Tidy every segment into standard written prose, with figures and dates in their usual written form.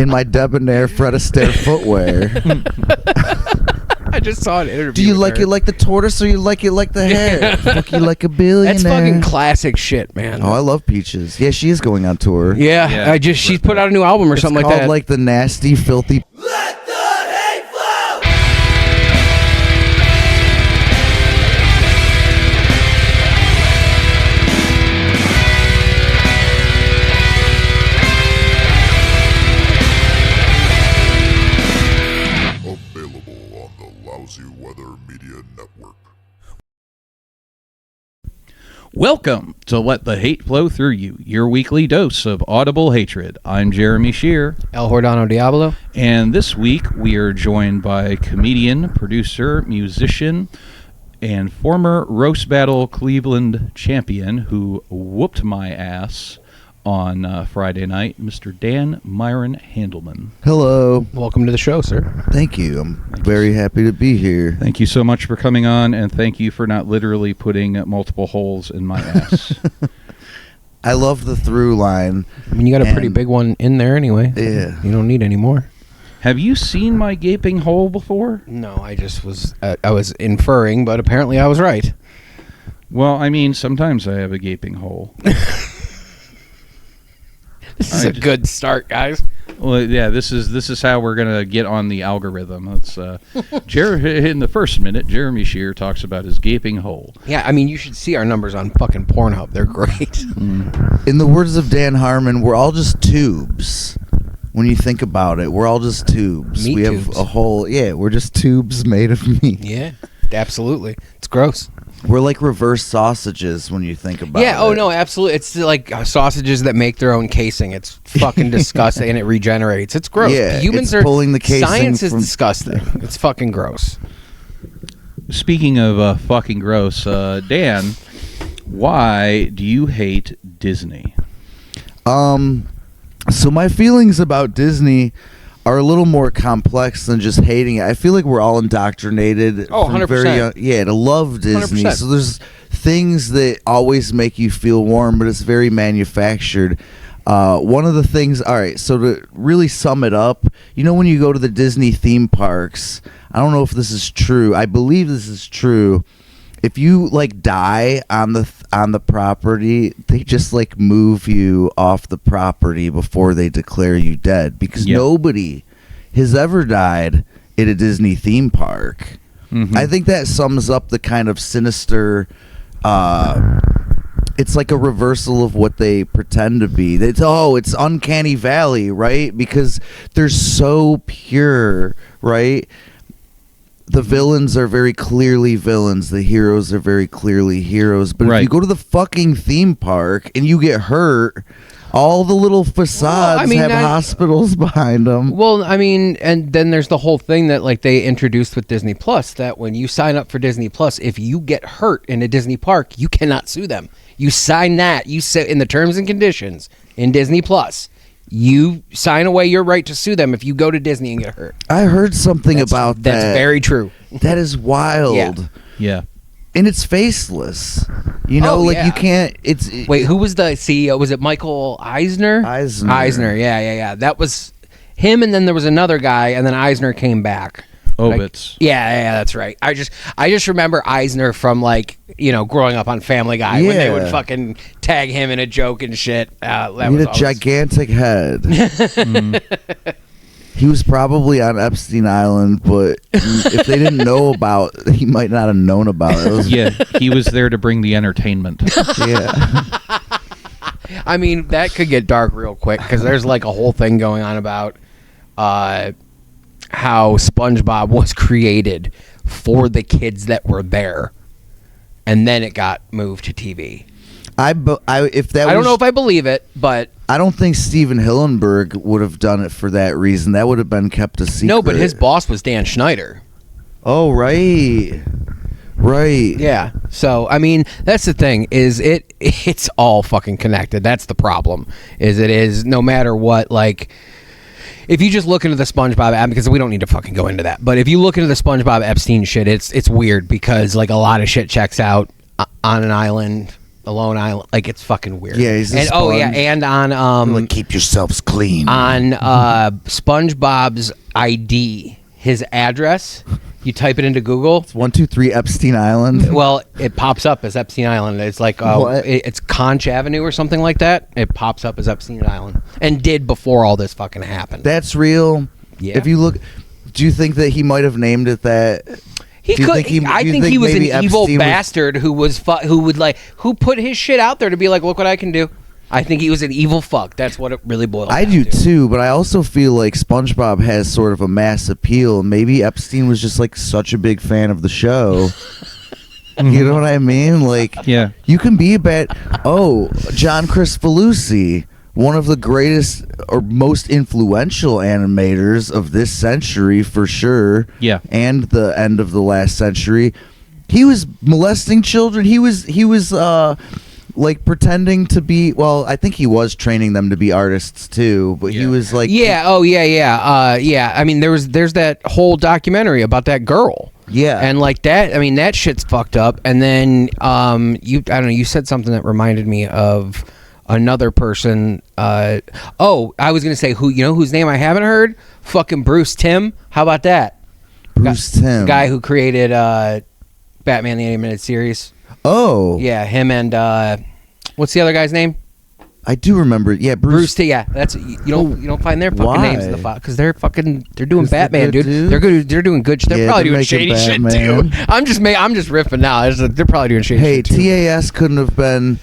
in my debonair Fred Astaire footwear. I just saw an interview. Do you like it like the tortoise or you like it like the hare? Fuck you like a billionaire. That's fucking classic shit, man. Oh, I love Peaches. Yeah, she is going on tour. Yeah, she's put out a new album or something like that. It's called like the nasty, filthy. Let the hate flow! Available on the Lousy Weather Media Network. Welcome to Let the Hate Flow Through You, your weekly dose of audible hatred. I'm Jeremy Shear. El Hordano Diablo. And this week we are joined by comedian, producer, musician, and former Roast Battle Cleveland champion who whooped my ass on Friday night, Mr. Dan Myron Handelman. Hello. Welcome to the show, sir. Thank you. I'm very happy to be here. Thank you so much for coming on, and thank you for not literally putting multiple holes in my ass. I love the through line. I mean, you got a pretty big one in there anyway. Yeah. You don't need any more. Have you seen my gaping hole before? No, I just was I was inferring, but apparently I was right. Well, I mean, sometimes I have a gaping hole. This is a good start, guys. Well, yeah, this is how we're gonna get on the algorithm. It's in the first minute, Jeremy Shear talks about his gaping hole. Yeah, I mean, you should see our numbers on fucking Pornhub. They're great. In the words of Dan Harmon, we're all just tubes. When you think about it, we're all just tubes. Meat we tubes. have a whole, we're just tubes made of meat. Yeah, absolutely. It's gross. We're like reverse sausages when you think about it. Yeah, oh no, absolutely. It's like sausages that make their own casing. It's fucking disgusting and it regenerates. It's gross. Yeah, Humans it's pulling the casing Science is from- disgusting. It's fucking gross. Speaking of fucking gross, Dan, why do you hate Disney? So my feelings about Disney are a little more complex than just hating it. I feel like we're all indoctrinated Oh, from 100%. very young, to love Disney. 100%. So there's things that always make you feel warm, but it's very manufactured. One of the things, all right, so to really sum it up, you know when you go to the Disney theme parks, I don't know if this is true. I believe this is true. If you like die on the property, they just like move you off the property before they declare you dead because nobody has ever died at a Disney theme park. Mm-hmm. I think that sums up the kind of sinister. It's like a reversal of what they pretend to be. It's uncanny valley, right? Because they're so pure, right? The villains are very clearly villains. The heroes are very clearly heroes. But if you go to the fucking theme park and you get hurt, all the little facades have hospitals behind them. Well, I mean, and then there's the whole thing that like they introduced with Disney Plus that when you sign up for Disney Plus, if you get hurt in a Disney park, you cannot sue them. You sign that. You say in the terms and conditions in Disney Plus. You sign away your right to sue them if you go to Disney and get hurt. I heard something about that. That's very true. That is wild. Yeah. And it's faceless. You know, you can't. Wait, who was the CEO? Was it Michael Eisner? Eisner. Yeah. That was him, and then there was another guy, and then Eisner came back. Obits. Yeah, that's right. I just remember Eisner from growing up on Family Guy when they would fucking tag him in a joke and shit. He had a gigantic head. He was probably on Epstein Island, but if they didn't know about, he might not have known about it. He was there to bring the entertainment. Yeah. I mean, that could get dark real quick because there's like a whole thing going on about how SpongeBob was created for the kids that were there, and then it got moved to TV. I don't know if I believe it, but I don't think Steven Hillenburg would have done it for that reason. That would have been kept a secret. No, but his boss was Dan Schneider. Oh, right. Yeah. So I mean, that's the thing. It's all fucking connected. That's the problem. It is no matter what. Like, if you just look into the SpongeBob, because we don't need to fucking go into that, but if you look into the SpongeBob Epstein shit, it's weird because like a lot of shit checks out on an island Alone Island. Like, it's fucking weird. Yeah, he's a and sponge. and on Like, keep yourselves clean. on SpongeBob's ID, his address. You type it into Google. 123 Epstein Island. Well, it pops up as Epstein Island. It's like What? it's Conch Avenue or something like that. It pops up as Epstein Island, and did before all this fucking happened. That's real. Yeah. If you look, do you think that he might have named it that? He Do you could. think he- I do you think think he was an maybe evil Epstein was- bastard who put his shit out there to be like, look what I can do. I think he was an evil fuck. That's what it really boils. I down do to. too, but I also feel like SpongeBob has sort of a mass appeal. Maybe Epstein was just like such a big fan of the show. You know what I mean? Like, Yeah. you can be a bad. Oh, John Cristofalusi, one of the greatest or most influential animators of this century for sure. Yeah. And the end of the last century. He was molesting children. He was like pretending to be, well, I think he was training them to be artists too, but he Yeah. was like, Yeah. Oh yeah. Yeah. Yeah. I mean, there's that whole documentary about that girl. Yeah. And like that. I mean, that shit's fucked up. And then I don't know. You said something that reminded me of another person. I was gonna say whose name I haven't heard. Fucking Bruce Timm. How about that? Bruce Timm. Guy who created Batman the Animated Series. Oh, Yeah, him and what's the other guy's name? I do remember. Yeah, Bruce T. Yeah, that's you don't find their fucking Why? names in the file because they're doing 'Cause they're Batman, good dude. dudes? They're good. They're doing good. They're Yeah, probably they're doing making shady shit Batman. too. I'm just riffing now. They're probably doing shady Hey, shit too. TAS couldn't have been.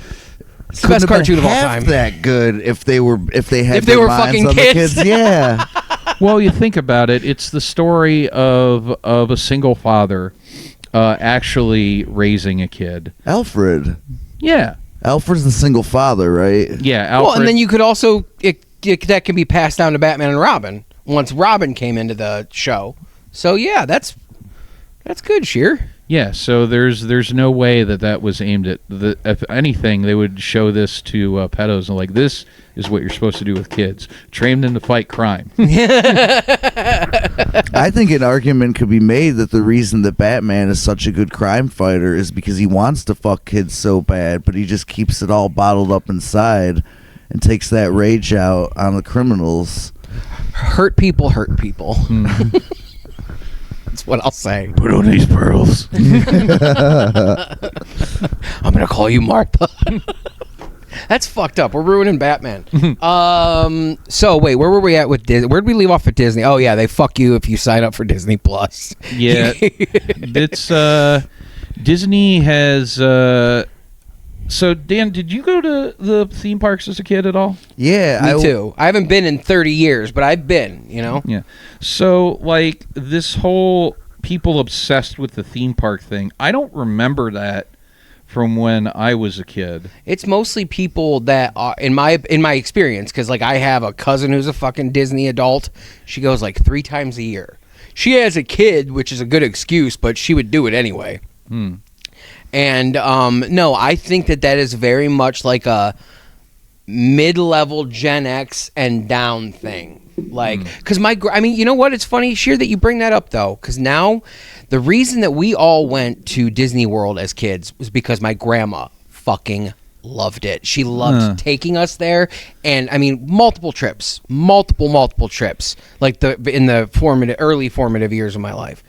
It's the best cartoon of all half time. that good if they had If they their were minds fucking on the kids. Yeah. Well, you think about it. It's the story of a single father actually raising a kid. Alfred. Yeah. Alfred's the single father, right? Yeah. Alfred. Well, and then you could also that can be passed down to Batman and Robin once Robin came into the show. So yeah, that's good, Sheer. Yeah, so there's no way that was aimed at if anything, they would show this to pedos and like, this is what you're supposed to do with kids. Train them to fight crime. I think an argument could be made that the reason that Batman is such a good crime fighter is because he wants to fuck kids so bad, but he just keeps it all bottled up inside and takes that rage out on the criminals. Hurt people. That's what I'll say. Put on these pearls. I'm gonna call you Martha. That's fucked up. We're ruining Batman. So wait, where were we at with Disney? Where'd we leave off at Disney? Oh yeah, they fuck you if you sign up for Disney Plus. Yeah, it's Disney has. So Dan, did you go to the theme parks as a kid at all? Yeah, Me too. I haven't been in 30 years, but I've been. Yeah. So like this whole people obsessed with the theme park thing, I don't remember that from when I was a kid. It's mostly people that are in my experience, because like I have a cousin who's a fucking Disney adult. She goes like 3 times a year. She has a kid, which is a good excuse, but she would do it anyway. And no, I think that is very much like a mid-level Gen X and down thing. Like, because I mean, you know what? It's funny, Sheer, that you bring that up, though, because now the reason that we all went to Disney World as kids was because my grandma fucking loved it. She loved taking us there, and I mean, multiple trips, like in the early formative years of my life.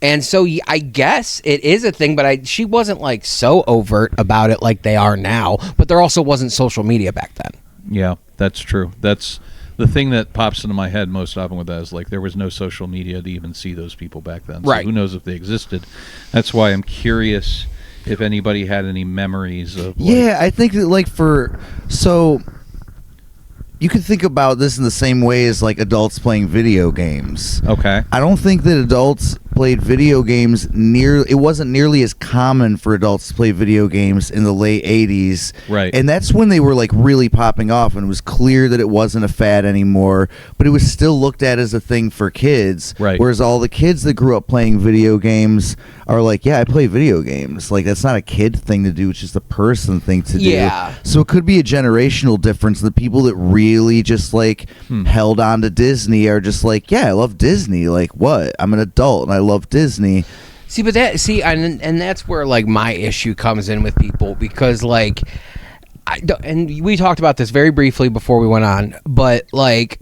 And so I guess it is a thing, but she wasn't like so overt about it like they are now. But there also wasn't social media back then. Yeah, that's true. That's the thing that pops into my head most often with that is like there was no social media to even see those people back then. So Right. who knows if they existed? That's why I'm curious if anybody had any memories of. Like, Yeah, I think that so you could think about this in the same way as like adults playing video games. Okay. I don't think that adults played video games it wasn't nearly as common for adults to play video games in the late 80s. Right. And that's when they were like really popping off, and it was clear that it wasn't a fad anymore, but it was still looked at as a thing for kids. Right. Whereas all the kids that grew up playing video games are like, yeah, I play video games. Like, that's not a kid thing to do, it's just a person thing to do. Yeah. So it could be a generational difference. The people that really just like held on to Disney are just like, yeah, I love Disney. Like, what? I'm an adult and I love Disney. See, but and that's where like my issue comes in with people, because like and we talked about this very briefly before we went on, but like,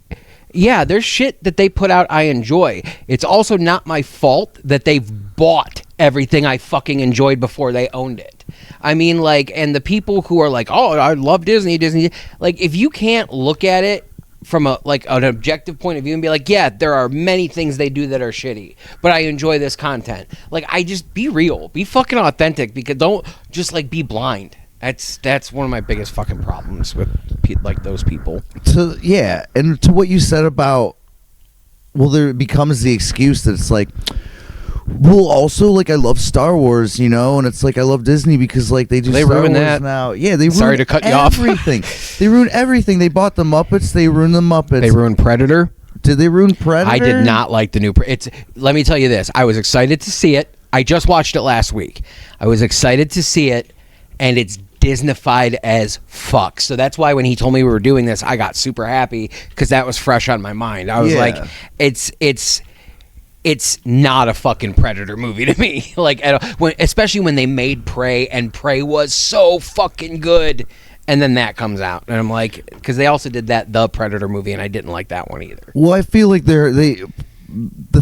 yeah, there's shit that they put out I enjoy. It's also not my fault that they've bought everything I fucking enjoyed before they owned it. I mean, like, and the people who are like, oh, I love Disney, like, if you can't look at it from a like an objective point of view and be like, yeah, there are many things they do that are shitty, but I enjoy this content. Like, I just be real, be fucking authentic, because don't just like be blind. That's one of my biggest fucking problems with like those people. Yeah, and to what you said about, well, there becomes the excuse that it's like, well, also, like, I love Star Wars, you know, and it's like I love Disney because like they do Star Wars that now. Yeah, they Sorry to cut you off. Everything. They ruined everything. They bought the Muppets. They ruined the Muppets. They ruined Predator. Did they ruin Predator? I did not like the new. Let me tell you this. I was excited to see it. I just watched it last week. I was excited to see it, and it's Disneyfied as fuck. So that's why when he told me we were doing this, I got super happy because that was fresh on my mind. I was like, it's not a fucking Predator movie to me. Like, especially when they made Prey, and Prey was so fucking good, and then that comes out, and I'm like, because they also did the Predator movie, and I didn't like that one either. Well, I feel like the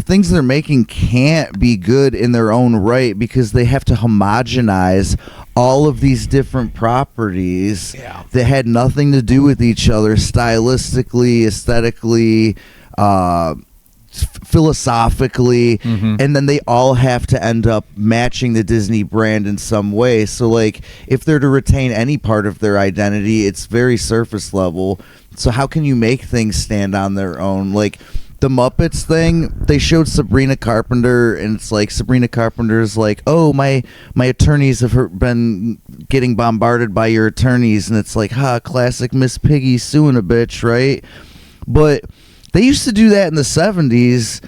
things they're making can't be good in their own right because they have to homogenize all of these different properties that had nothing to do with each other stylistically, aesthetically, philosophically, and then they all have to end up matching the Disney brand in some way. So like, if they're to retain any part of their identity, it's very surface level. So how can you make things stand on their own? Like the Muppets thing, they showed Sabrina Carpenter, and it's like Sabrina Carpenter's like, oh, my attorneys have been getting bombarded by your attorneys, and it's like, classic Miss Piggy suing a bitch, right? But they used to do that in the 70s,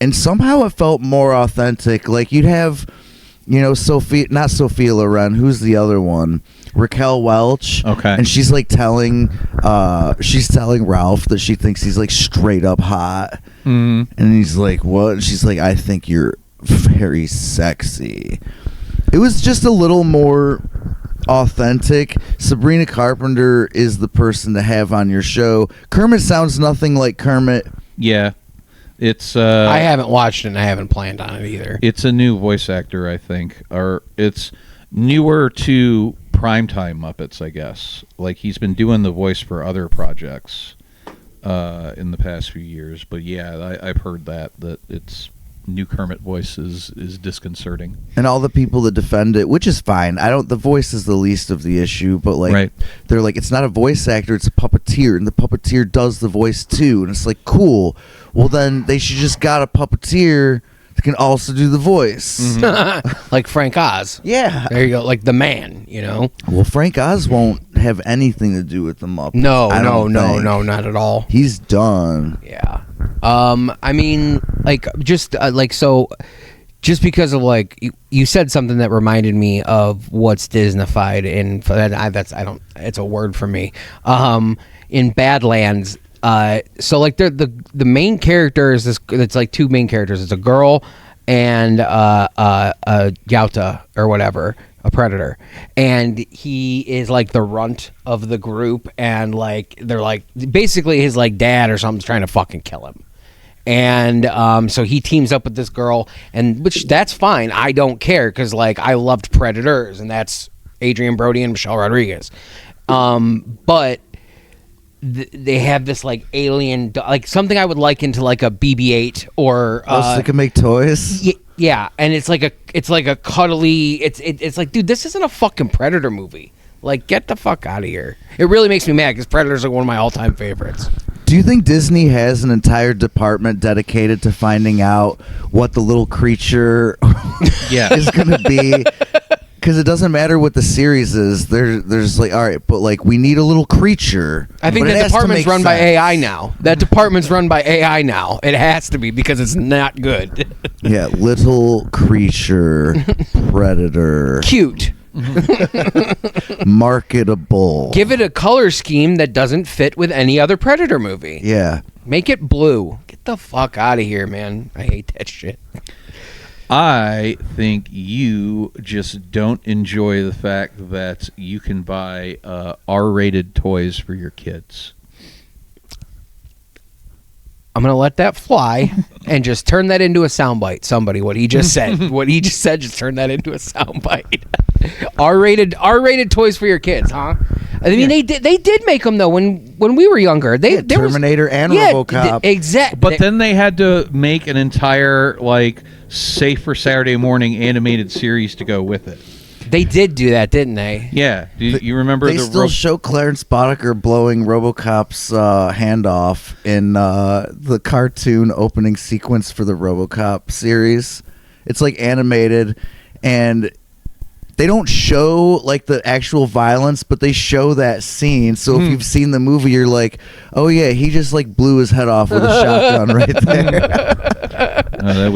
and somehow it felt more authentic. Like, you'd have, you know, not Sophia Loren, who's the other one? Raquel Welch. Okay. And she's like telling Ralph that she thinks he's like straight up hot. And he's like, what? And she's like, I think you're very sexy. It was just a little more authentic. Sabrina Carpenter is the person to have on your show. Kermit sounds nothing like Kermit. Yeah. It's I haven't watched it, and I haven't planned on it either. It's a new voice actor, I think, or it's newer to primetime Muppets, I guess. Like, he's been doing the voice for other projects in the past few years, but yeah, I've heard that it's new Kermit voice is disconcerting. And all the people that defend it, which is fine. The voice is the least of the issue, but like they're like, it's not a voice actor, it's a puppeteer, and the puppeteer does the voice too. And it's like, cool. Well, then they should just got a puppeteer that can also do the voice. Like Frank Oz. Yeah. There you go. Like the man, you know? Well, Frank Oz won't have anything to do with the Muppets. No, not at all. He's done. Yeah. I mean, like, just so, just because of like you said something that reminded me of what's Disneyfied, and it's a word for me. In Badlands, so like the main character is this. It's like two main characters. It's a girl and a Yauta or whatever, a predator, and he is like the runt of the group, and like they're like basically his like dad or something's trying to fucking kill him. And so he teams up with this girl, and which that's fine. I don't care, because like I loved Predators, and that's Adrian Brody and Michelle Rodriguez. But they have this like alien, like something I would liken to like a BB-8 or. So they can make toys. Yeah, and it's like a cuddly. It's like, dude, this isn't a fucking Predator movie. Like, get the fuck out of here. It really makes me mad because Predators are one of my all-time favorites. Do you think Disney has an entire department dedicated to finding out what the little creature is going to be? Because it doesn't matter what the series is. There's like, all right, but like we need a little creature. I think that department's run by AI now. That department's run by AI now. It has to be, because it's not good. Yeah, little creature, predator. Cute. Marketable. Give it a color scheme that doesn't fit with any other Predator movie. Yeah. Make it blue. Get the fuck out of here, man. I hate that shit. I think you just don't enjoy the fact that you can buy R-rated toys for your kids. I'm gonna let that fly and just turn that into a soundbite. Somebody, what he just said, just turn that into a soundbite. R-rated toys for your kids, huh? I mean, they did make them though when we were younger. There Terminator and RoboCop. Exactly. But then they had to make an entire safe for Saturday morning animated series to go with it. They did do that, didn't they? Yeah. Do you remember They still show Clarence Boddicker blowing RoboCop's hand off in the cartoon opening sequence for the RoboCop series. It's animated, and they don't show the actual violence, but they show that scene. So if you've seen the movie, you're like, oh yeah, he just blew his head off with a shotgun right there.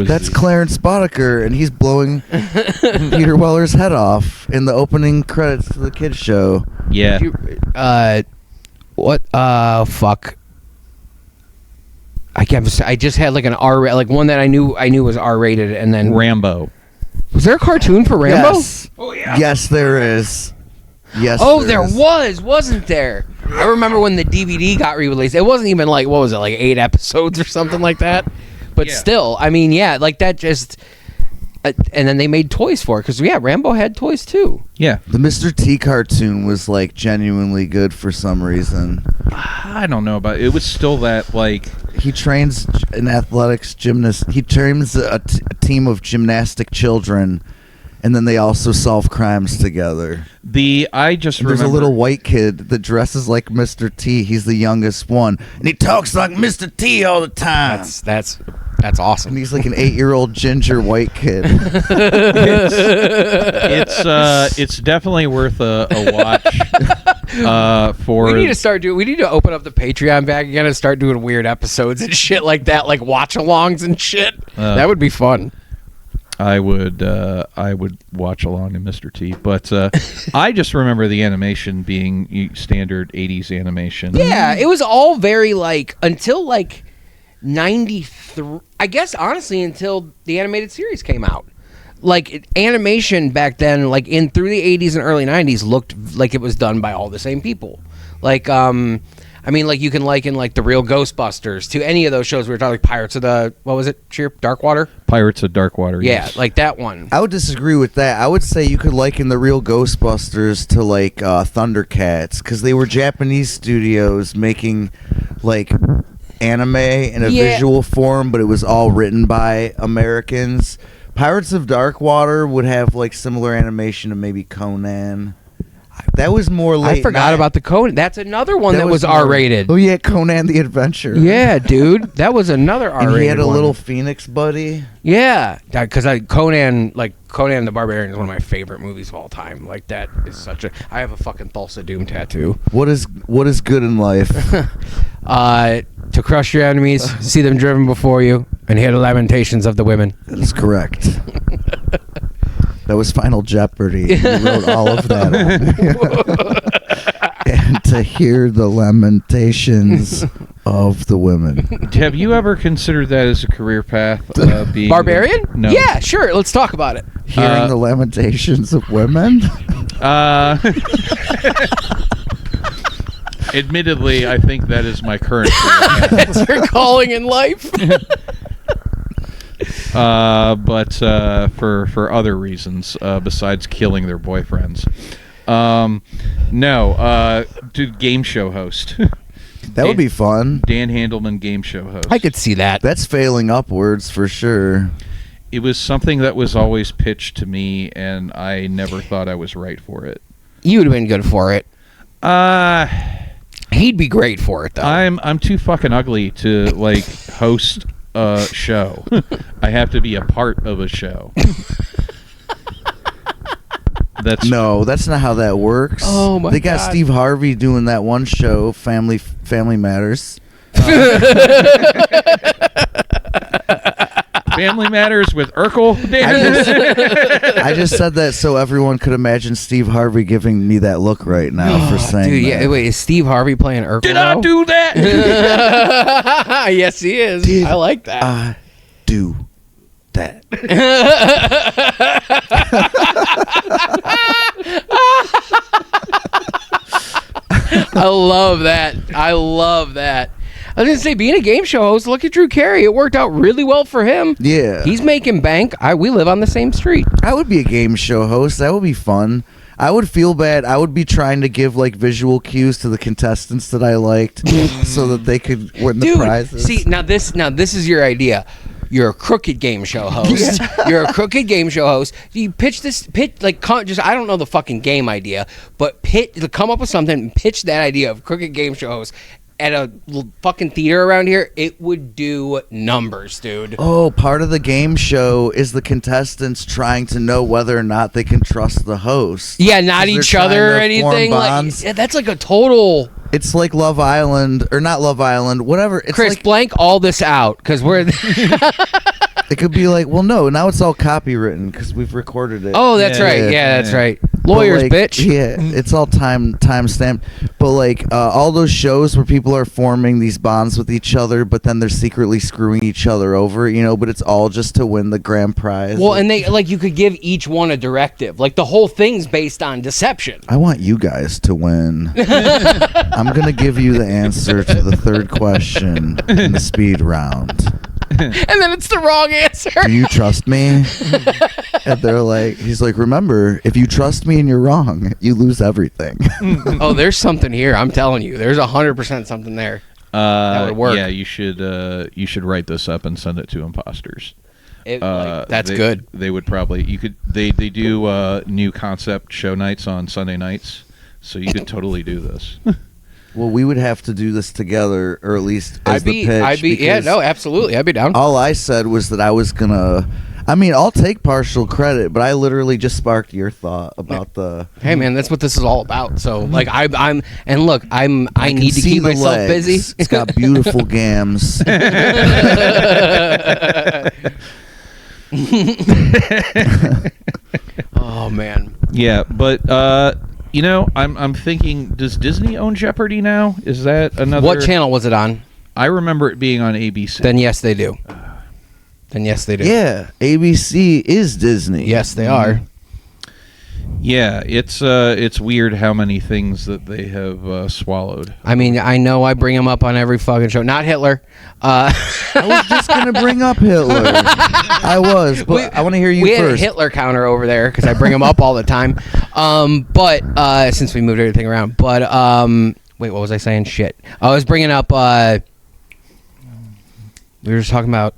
That's Clarence Boddicker, and he's blowing Peter Weller's head off in the opening credits to the kids show. Yeah. What? Fuck. I just had an R, one that I knew was R-rated, and then Rambo. Was there a cartoon for Rambo? Yes. Oh yeah. Yes, there is. Yes. Oh, there was, wasn't there? I remember when the DVD got re-released. It wasn't even what was it, 8 episodes or something like that? But still, I mean, yeah, that just... and then they made toys for it, because, Rambo had toys, too. Yeah. The Mr. T cartoon was, genuinely good for some reason. I don't know about it. It was still that, He trains an athletics gymnast. He trains a team of gymnastic children, and then they also solve crimes together. There's a little white kid that dresses like Mr. T. He's the youngest one, and he talks like Mr. T all the time. That's awesome. And he's an 8-year-old ginger white kid. It's definitely worth a watch. We need to open up the Patreon back again and start doing weird episodes and shit like that, watch-alongs and shit. That would be fun. I would watch along to Mr. T, but I just remember the animation being standard 80s animation. Yeah, it was all very until 93, I guess, honestly, until the animated series came out. Animation back then, through the 80s and early 90s, looked like it was done by all the same people. You can liken the real Ghostbusters to any of those shows we were talking, Pirates of the, what was it, Darkwater? Pirates of Darkwater, yeah, yes. That one. I would disagree with that. I would say you could liken the real Ghostbusters to Thundercats, because they were Japanese studios making anime in a visual form, but it was all written by Americans. Pirates of Darkwater would have similar animation to maybe Conan. That was more late. I forgot about the Conan. That's another one that was R-rated. Oh yeah, Conan the Adventurer. Yeah, dude, that was another R-rated. And he had a one. little phoenix buddy. Yeah, because Conan the Barbarian is one of my favorite movies of all time. That is such a. I have a fucking Thulsa Doom tattoo. What is good in life? To crush your enemies, see them driven before you, and hear the lamentations of the women. That is correct. That was Final Jeopardy. You wrote all of that. And to hear the lamentations of the women. Have you ever considered that as a career path? Being Barbarian? No. Yeah, sure. Let's talk about it. Hearing the lamentations of women? Admittedly, I think that is my current career path. That's your calling in life. But for other reasons besides killing their boyfriends. No, dude, game show host. That would be fun. Dan Handelman, game show host. I could see that. That's failing upwards for sure. It was something that was always pitched to me, and I never thought I was right for it. You would have been good for it. He'd be great for it, though. I'm too fucking ugly to host a show. I have to be a part of a show. That's not how that works. Oh my God. They got Steve Harvey doing that one show, Family Matters. Family Matters with Urkel. I just said that so everyone could imagine Steve Harvey giving me that look right now for saying Dude, that. yeah, wait, is Steve Harvey playing Urkel? Did I do that? Yes, he is. I like that. I do that. I love that. I love that. I was gonna say, being a game show host, look at Drew Carey. It worked out really well for him. Yeah. He's making bank. We live on the same street. I would be a game show host. That would be fun. I would feel bad. I would be trying to give like visual cues to the contestants that I liked so that they could win the prizes. See, now this is your idea. You're a crooked game show host. You're a crooked game show host. You pitch I don't know the fucking game idea, but come up with something and pitch that idea of crooked game show host at a fucking theater around here. It would do numbers, dude. Oh, part of the game show is the contestants trying to know whether or not they can trust the host. Yeah, not each other or anything. That's like a total. It's like Love Island, or not Love Island, whatever. It's Chris, like, blank all this out, because we're... it could be like, well, no, now it's all copywritten because we've recorded it. Oh, that's right. Yeah, that's right. Lawyers, like, bitch. Yeah, it's all time stamped. But like all those shows where people are forming these bonds with each other, but then they're secretly screwing each other over, but it's all just to win the grand prize. Well, and they you could give each one a directive. Like the whole thing's based on deception. I want you guys to win. I'm gonna give you the answer to the third question in the speed round. And then it's the wrong answer. Do you trust me? And they're like, he's like, remember, if you trust me and you're wrong, you lose everything. Oh, there's something here. I'm telling you, there's 100% something there. That would work. Yeah, you should write this up and send it to imposters. That's good. They would probably they do new concept show nights on Sunday nights, so you could totally do this. Well, we would have to do this together, or at least as the pitch. Yeah, no, absolutely. I'd be down. All I said was that I was gonna. I mean, I'll take partial credit, but I literally just sparked your thought about the. Hey, man, that's what this is all about. So, like, I need to keep myself legs. busy. It's got beautiful gams. Oh man. Yeah, but I'm thinking, does Disney own Jeopardy now? Is that another? What channel was it on? I remember it being on ABC. Then yes, they do. Yeah, ABC is Disney. Yes, they are. Yeah, it's weird how many things that they have swallowed. I mean, I know I bring him up on every fucking show. Not Hitler. I was just gonna bring up Hitler. I was, but I want to hear you we first. We had a Hitler counter over there because I bring him up all the time. But since we moved everything around, but wait, what was I saying? Shit, I was bringing up. We were just talking about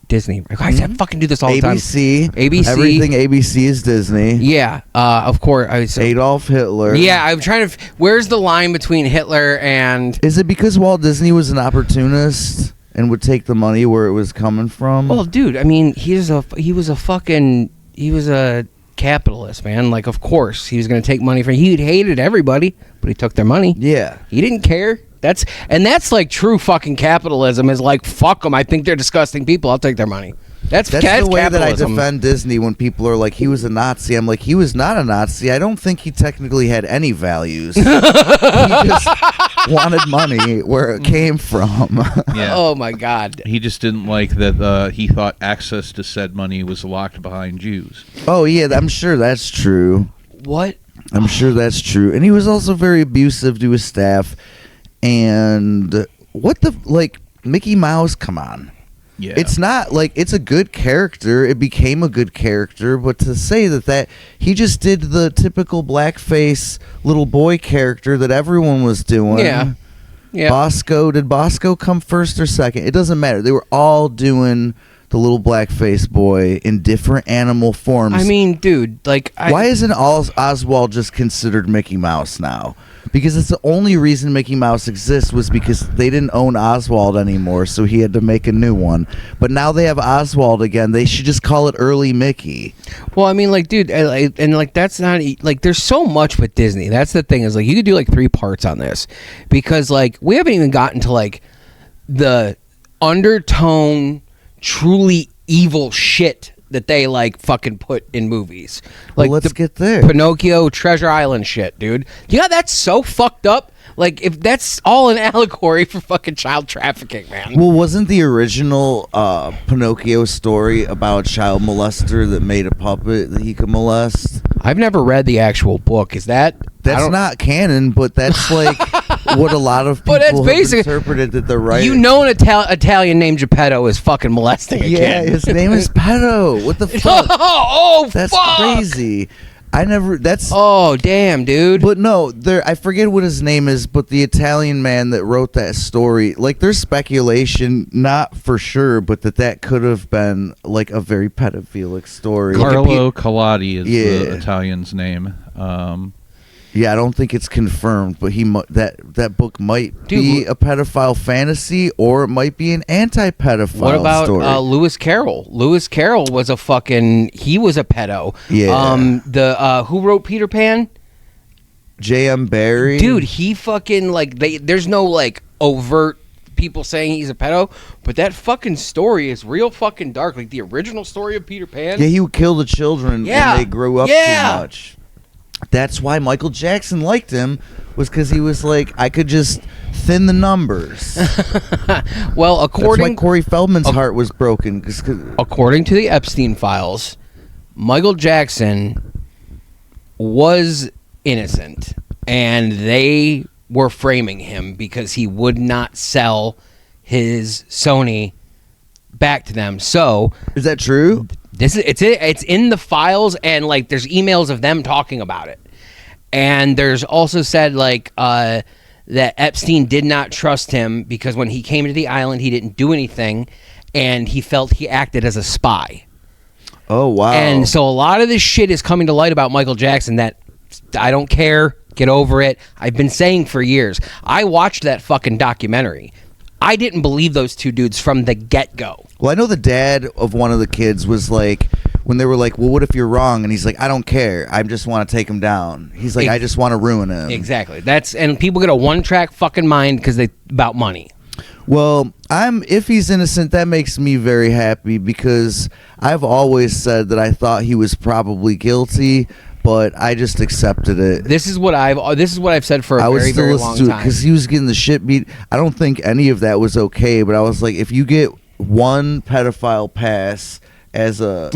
Disney. I fucking do this all the time. ABC. Everything ABC is Disney. Yeah, of course. I would say Adolf Hitler. Yeah, I'm trying to. Where's the line between Hitler and? Is it because Walt Disney was an opportunist and would take the money where it was coming from? Well, dude, I mean, he was a capitalist, man. Like, of course, he was going to take money from. He hated everybody, but he took their money. Yeah, he didn't care. That's like true fucking capitalism. Is like, fuck them. I think they're disgusting people. I'll take their money. That's the way that I defend Disney when people are like, he was a Nazi. I'm like, he was not a Nazi. I don't think he technically had any values. He just wanted money where it came from. Yeah. Oh my God. He just didn't like that. He thought access to said money was locked behind Jews. Oh yeah, I'm sure that's true. What? I'm sure that's true. And he was also very abusive to his staff. And Mickey Mouse, come on. Yeah. It's not like it's a good character. It became a good character, but to say that he just did the typical blackface little boy character that everyone was doing. Yeah. Yeah. Did Bosco come first or second? It doesn't matter. They were all doing the little blackface boy in different animal forms. I mean, dude, why isn't Oswald just considered Mickey Mouse now? Because it's the only reason Mickey Mouse exists was because they didn't own Oswald anymore, so he had to make a new one. But now they have Oswald again. They should just call it Early Mickey. Well, I mean, dude, and that's not there's so much with Disney. That's the thing is you could do 3 parts on this because we haven't even gotten to the undertone, truly evil shit that they fucking put in movies. Let's get there. Pinocchio, Treasure Island shit, dude. Yeah, that's so fucked up. Like, if that's all an allegory for fucking child trafficking, man. Well, wasn't the original Pinocchio story about a child molester that made a puppet that he could molest? I've never read the actual book. Is that? That's not canon, but that's like what a lot of people But that's have basic- interpreted that they're right. You know, an Italian named Geppetto is fucking molesting a yeah, kid. his name is Pedo. What the fuck? Oh, That's fuck! crazy. I never. That's. Oh, damn, dude. But no, there. I forget what his name is, but the Italian man that wrote that story, like, there's speculation, not for sure, but that could have been like a very pedophilic story. Carlo Collodi is Yeah. the Italian's name. Yeah, I don't think it's confirmed, but that book might be a pedophile fantasy, or it might be an anti-pedophile What about story. Lewis Carroll? Lewis Carroll was he was a pedo. Yeah. Who wrote Peter Pan? J.M. Barrie? Dude, he fucking, like, there's no, like, overt people saying he's a pedo, but that fucking story is real fucking dark. Like, the original story of Peter Pan. Yeah, he would kill the children Yeah. when they grew up Yeah. too much. That's why Michael Jackson liked him, was because he was like, I could just thin the numbers. Well, That's why Corey Feldman's heart was broken. according to the Epstein files, Michael Jackson was innocent, and they were framing him because he would not sell his Sony back to them. So Is that true? it's in the files, and like there's emails of them talking about it. And there's also said like that Epstein did not trust him because when he came to the island, he didn't do anything, and he felt he acted as a spy. Oh, wow. And so a lot of this shit is coming to light about Michael Jackson that I don't care, get over it. I've been saying for years. I watched that fucking documentary. I didn't believe those two dudes from the get-go. Well, I know the dad of one of the kids was like, when they were like, well, what if you're wrong? And he's like, I don't care. I just want to take him down. He's like, I just want to ruin him. Exactly. And people get a one-track fucking mind because they about money. Well, if he's innocent, that makes me very happy because I've always said that I thought he was probably guilty, but I just accepted it. This is what I've said for a very, very long time. Because he was getting the shit beat. I don't think any of that was okay, but I was like, if you get one pedophile pass as a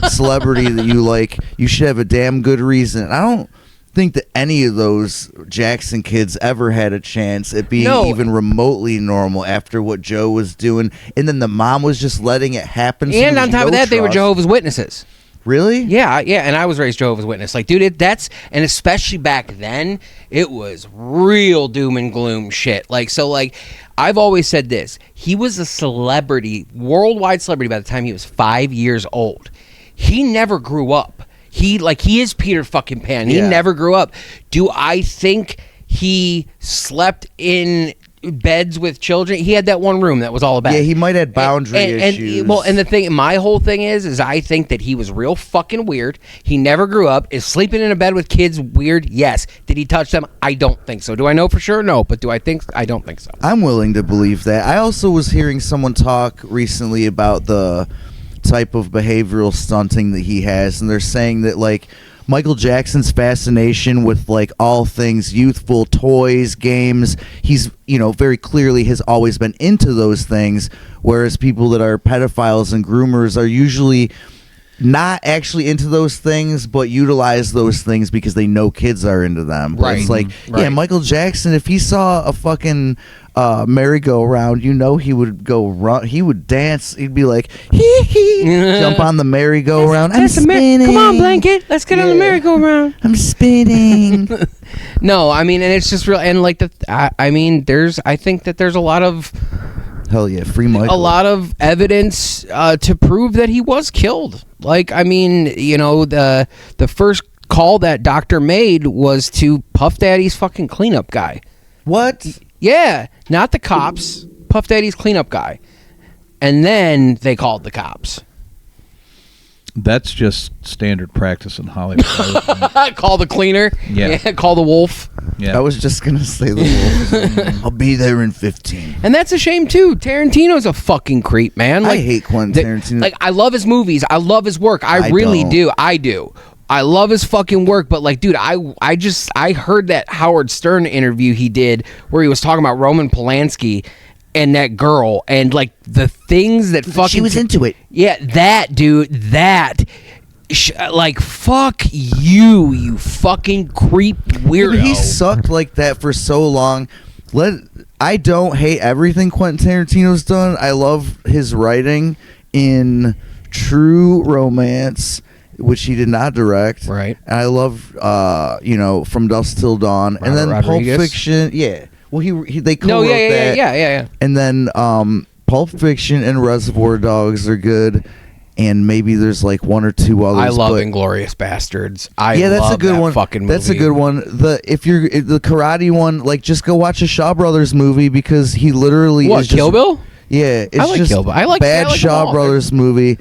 celebrity that you like, you should have a damn good reason. I don't think that any of those Jackson kids ever had a chance at being even remotely normal after what Joe was doing, and then the mom was just letting it happen. And on top of that, they were Jehovah's Witnesses. Really? Yeah, and I was raised Jehovah's Witness. Like, dude, and especially back then, it was real doom and gloom shit. Like, so, like, I've always said this. He was a celebrity, worldwide celebrity by the time he was 5 years old. He never grew up. He is Peter fucking Pan. He never grew up. Do I think he slept in beds with children? He had that one room that was all about. Yeah, he might have boundary issues. And the thing, my whole thing is I think that he was real fucking weird. He never grew up. Is sleeping in a bed with kids weird? Yes. Did he touch them? I don't think so. Do I know for sure? No. But do I think? I don't think so. I'm willing to believe that. I also was hearing someone talk recently about the type of behavioral stunting that he has, and they're saying that like Michael Jackson's fascination with like all things youthful, toys, games, he's, very clearly has always been into those things, whereas people that are pedophiles and groomers are usually not actually into those things, but utilize those things because they know kids are into them. But it's like, yeah, Michael Jackson, if he saw a fucking merry-go-round, he would go run. He would dance. He'd be like, hee hee, jump on the merry-go-round. I'm spinning. Come on, blanket. Let's get on the merry-go-round. I'm spinning. No, I mean, and it's just real. And like I think that there's a lot of. Hell yeah, free Michael. A lot of evidence to prove that he was killed. Like, I mean, the first call that doctor made was to Puff Daddy's fucking cleanup guy. What? Yeah, not the cops. Puff Daddy's cleanup guy. And then they called the cops. That's just standard practice in Hollywood. Call the cleaner. Yeah. Call the wolf. Yeah. I was just going to say the wolf. I'll be there in 15. And that's a shame, too. Tarantino's a fucking creep, man. I hate Quentin Tarantino. Like, I love his movies. I love his work. I really do. I do. I love his fucking work, but like, dude, I heard that Howard Stern interview he did where he was talking about Roman Polanski and that girl and like the things that fucking She was into it. Yeah, that dude, like fuck you fucking creep weirdo. He sucked like that for so long. I don't hate everything Quentin Tarantino's done. I love his writing in True Romance, which he did not direct. Right. And I love, From Dusk Till Dawn, and then Rodriguez? Pulp Fiction. Yeah. Well, they co-wrote that. Yeah. And then Pulp Fiction and Reservoir Dogs are good, and maybe there's like one or two others. I love Inglourious Bastards. That's love a good that one. Fucking movie. That's a good one. The karate one, like just go watch a Shaw Brothers movie because he literally What, is just, Kill Bill? Yeah, it's I like just Kill Bill. I like bad them Shaw all. Brothers movie.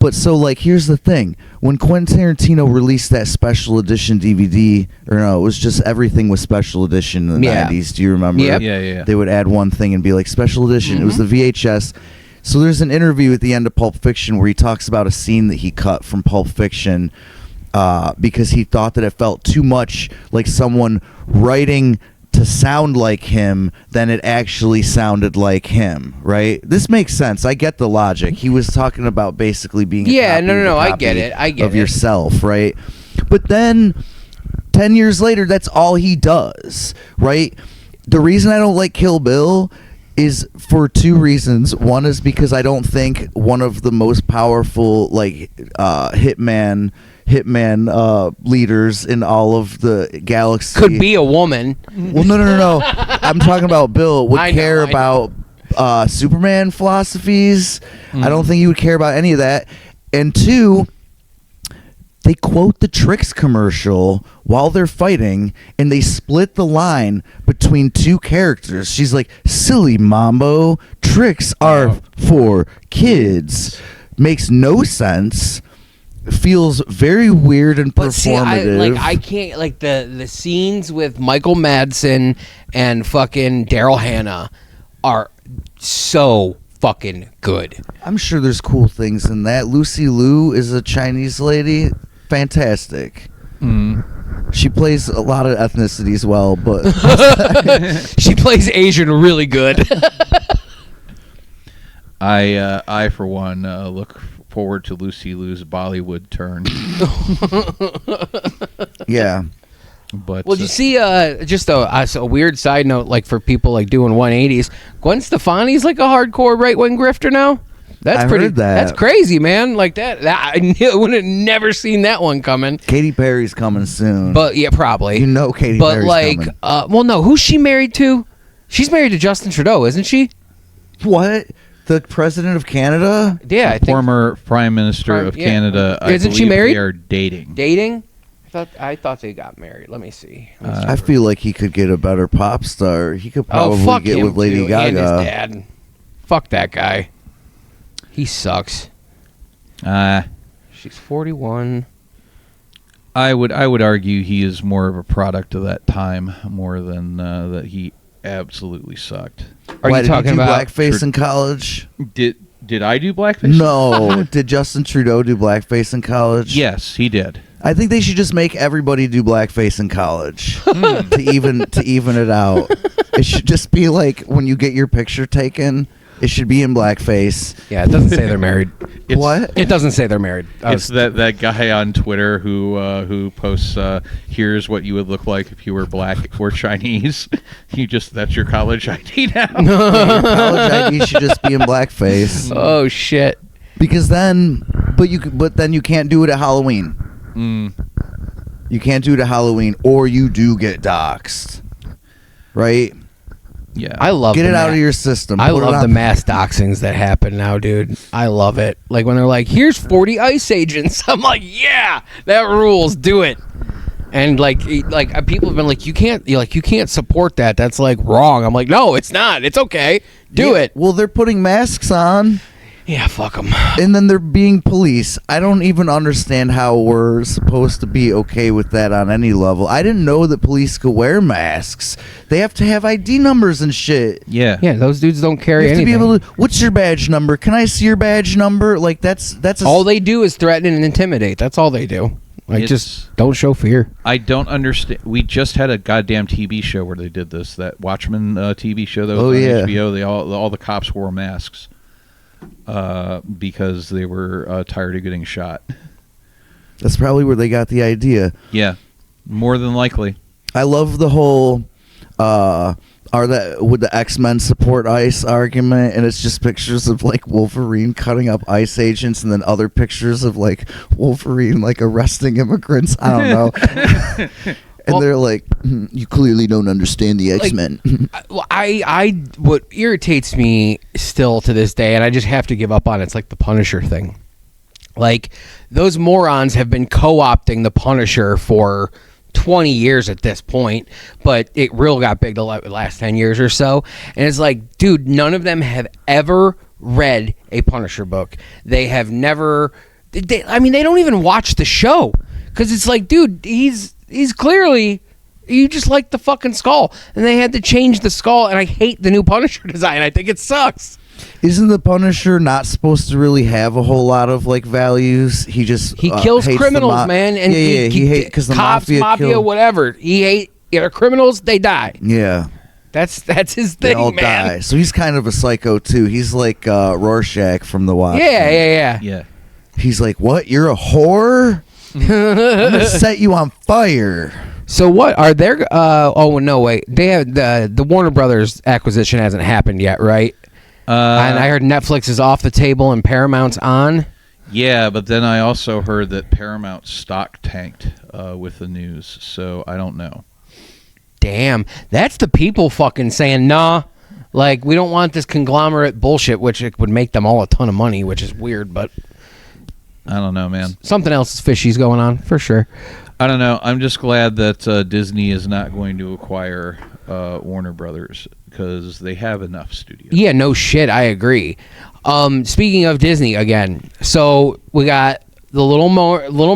But so like here's the thing: when Quentin Tarantino released that special edition DVD, or no, it was just everything was special edition in the Yeah. 90s. Do you remember? Yep. Yeah. They would add one thing and be like special edition. It was the VHS. So there's an interview at the end of Pulp Fiction where he talks about a scene that he cut from Pulp Fiction because he thought that it felt too much like someone writing to sound like him than it actually sounded like him, right? This makes sense. I get the logic. He was talking about basically being a Yeah, copy no, of a I copy get it. I get of it. yourself, right? But then 10 years later, that's all he does, right? The reason I don't like Kill Bill is for two reasons. One is because I don't think one of the most powerful like hitman leaders in all of the galaxy Could be a woman. Well, no. I'm talking about Bill would I know, care I know. about Superman philosophies. I don't think he would care about any of that. And two, they quote the Tricks commercial while they're fighting, and they split the line between two characters. She's like, "Silly Mambo, Tricks are for kids." Makes no sense. Feels very weird and But see, performative. I can't like the scenes with Michael Madsen and fucking Daryl Hannah are so fucking good. I'm sure there's cool things in that. Lucy Liu is a Chinese lady. Fantastic. She plays a lot of ethnicities well, but She plays Asian really good. I for one look forward to Lucy Liu's Bollywood turn. yeah. But Well, did you see just a weird side note, like for people like doing 180s? Gwen Stefani's like a hardcore right wing grifter now. That's I pretty. heard that. That's crazy, man. Like that I would have never seen that one coming. Katy Perry's coming soon. But yeah, probably. you know Katy But Perry's like, coming. well, no. Who's she married to? She's married to Justin Trudeau, isn't she? What? The president of Canada? Yeah, I think former Prime Minister Prime- of yeah. Canada. Isn't she believe married? They are dating. dating. I thought they got married. Let me see. I feel like he could get a better pop star. He could Oh, probably fuck get him with Lady too, Gaga. and his dad. Fuck that guy. He sucks. She's 41. I would argue he is more of a product of that time more than that he absolutely sucked. Are Why, you did talking he do about blackface in college? Did I do blackface? No. Did Justin Trudeau do blackface in college? Yes, he did. I think they should just make everybody do blackface in college to even it out. It should just be like when you get your picture taken, it should be in blackface. Yeah, it doesn't say they're married. What? It doesn't say they're married. It's that guy on Twitter who posts here's what you would look like if you were black or Chinese. That's your college ID now. College ID should just be in blackface Oh shit. because then, but then you can't do it at Halloween. You can't do it at Halloween, or you do get doxxed, right? Yeah, I love Get the it out of your system. I Put it love on- the mass doxings that happen now, dude. I love it. Like when they're like, "Here's 40 ICE agents." I'm like, "Yeah, that rules. Do it." And like people have been like, "You can't support that. That's like wrong." I'm like, "No, it's not. It's okay. Do Yeah, it." Well, they're putting masks on. Yeah, fuck them. And then they're being police. I don't even understand how we're supposed to be okay with that on any level. I didn't know that police could wear masks. They have to have ID numbers and shit. yeah. Yeah, those dudes don't You carry have to anything. be able to. What's your badge number? Can I see your badge number? Like that's all they do is threaten and intimidate. That's all they do. Like, just don't show fear. I don't understand. We just had a goddamn TV show where they did this. That Watchmen TV show that was on HBO. All the cops wore masks because they were tired of getting shot. That's probably where they got the idea. Yeah, more than likely. I love the whole would the X-Men support ICE argument, and it's just pictures of like Wolverine cutting up ICE agents and then other pictures of like Wolverine like arresting immigrants. I don't know. And they're like, you clearly don't understand the X-Men. I what irritates me still to this day, and I just have to give up on it's like the Punisher thing. Like, those morons have been co-opting the Punisher for 20 years at this point, but it real got big the last 10 years or so. And it's like, dude, none of them have ever read a Punisher book. They have never, they don't even watch the show. Because it's like, dude, he's clearly, you just like the fucking skull. And they had to change the skull, and I hate the new Punisher design. I think it sucks. Isn't the Punisher not supposed to really have a whole lot of like values? He kills criminals, man, and he hates because the cops, mafia, whatever. He hate criminals. They die. Yeah, that's his thing. They all man. die. So he's kind of a psycho too. He's like Rorschach from The Watchmen. Yeah. He's like, what? You're a whore? I'm gonna set you on fire. So what are there? Oh no, wait. They have the Warner Brothers acquisition hasn't happened yet, right? And I heard Netflix is off the table and Paramount's on. Yeah, but then I also heard that Paramount stock tanked with the news, so I don't know. Damn, that's the people fucking saying, nah, like, we don't want this conglomerate bullshit, which it would make them all a ton of money, which is weird, but... I don't know, man. Something else is fishy's going on, for sure. I don't know. I'm just glad that Disney is not going to acquire Warner Brothers, because they have enough studios. Yeah, no shit, I agree. Speaking of Disney again, so we got the Little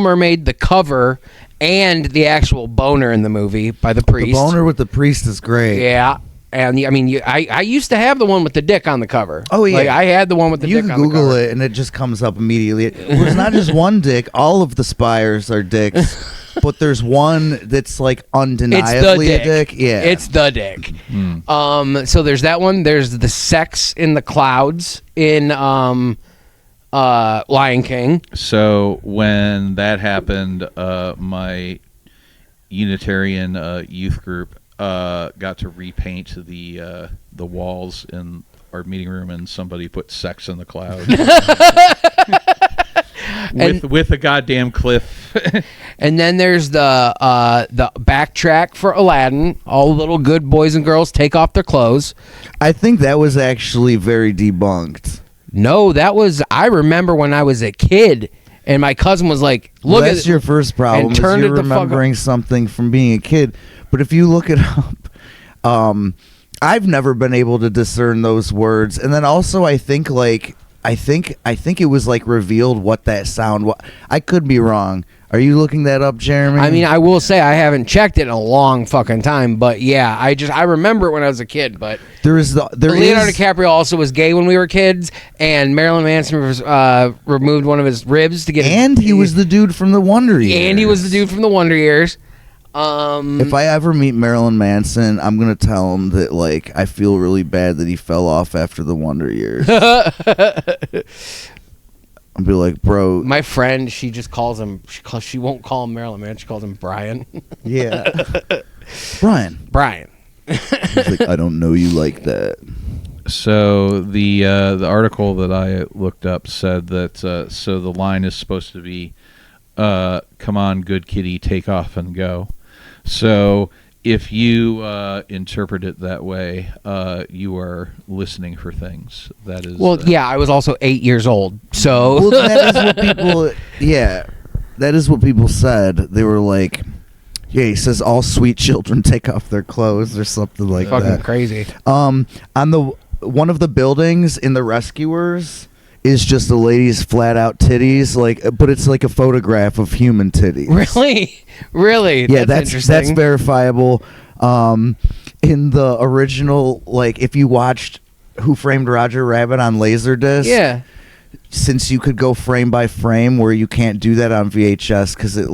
Mermaid, the cover, and the actual boner in the movie by the priest. The boner with the priest is great. Yeah. And I used to have the one with the dick on the cover. Oh yeah, like, I had the one with the dick on the cover. You can Google it and it just comes up immediately. Well, it's not just one dick; all of the spires are dicks. But there's one that's like undeniably a dick. Yeah, it's the dick. So there's that one. There's the sex in the clouds in Lion King. So when that happened, my Unitarian youth group got to repaint the walls in our meeting room, and somebody put sex in the clouds with a goddamn cliff. And then there's the backtrack for Aladdin. All little good boys and girls take off their clothes. I think that was actually very debunked. No, that was, I remember when I was a kid, and my cousin was like, "Look, that's your first problem. Is you're remembering something from being a kid." But if you look it up, I've never been able to discern those words. And then also, I think it was like revealed what that sound was. I could be wrong. Are you looking that up, Jeremy? I mean, I will say I haven't checked it in a long fucking time, but yeah, I remember it when I was a kid. But Leonardo DiCaprio also was gay when we were kids, and Marilyn Manson removed one of his ribs to get. And he was the dude from the Wonder Years. If I ever meet Marilyn Manson, I'm gonna tell him that like I feel really bad that he fell off after the Wonder Years. I'll be like, bro. My friend, she just calls him. She won't call him Marilyn Manson. She calls him Brian. Yeah, Brian. He's like, I don't know you like that. So the article that I looked up said that so the line is supposed to be, "Come on, good kitty, take off and go." So if you interpret it that way, you are listening for things. That is. Well, yeah, I was also 8 years old, so. Well, that is what people. Yeah, that is what people said. They were like, "Yeah," he says, "All sweet children take off their clothes," or something like that. Fucking crazy. On one of the buildings in The Rescuers is just a lady's flat out titties, but it's like a photograph of human titties. Really? Yeah, that's verifiable. In the original, like if you watched Who Framed Roger Rabbit on Laserdisc, yeah, since you could go frame by frame, where you can't do that on VHS because it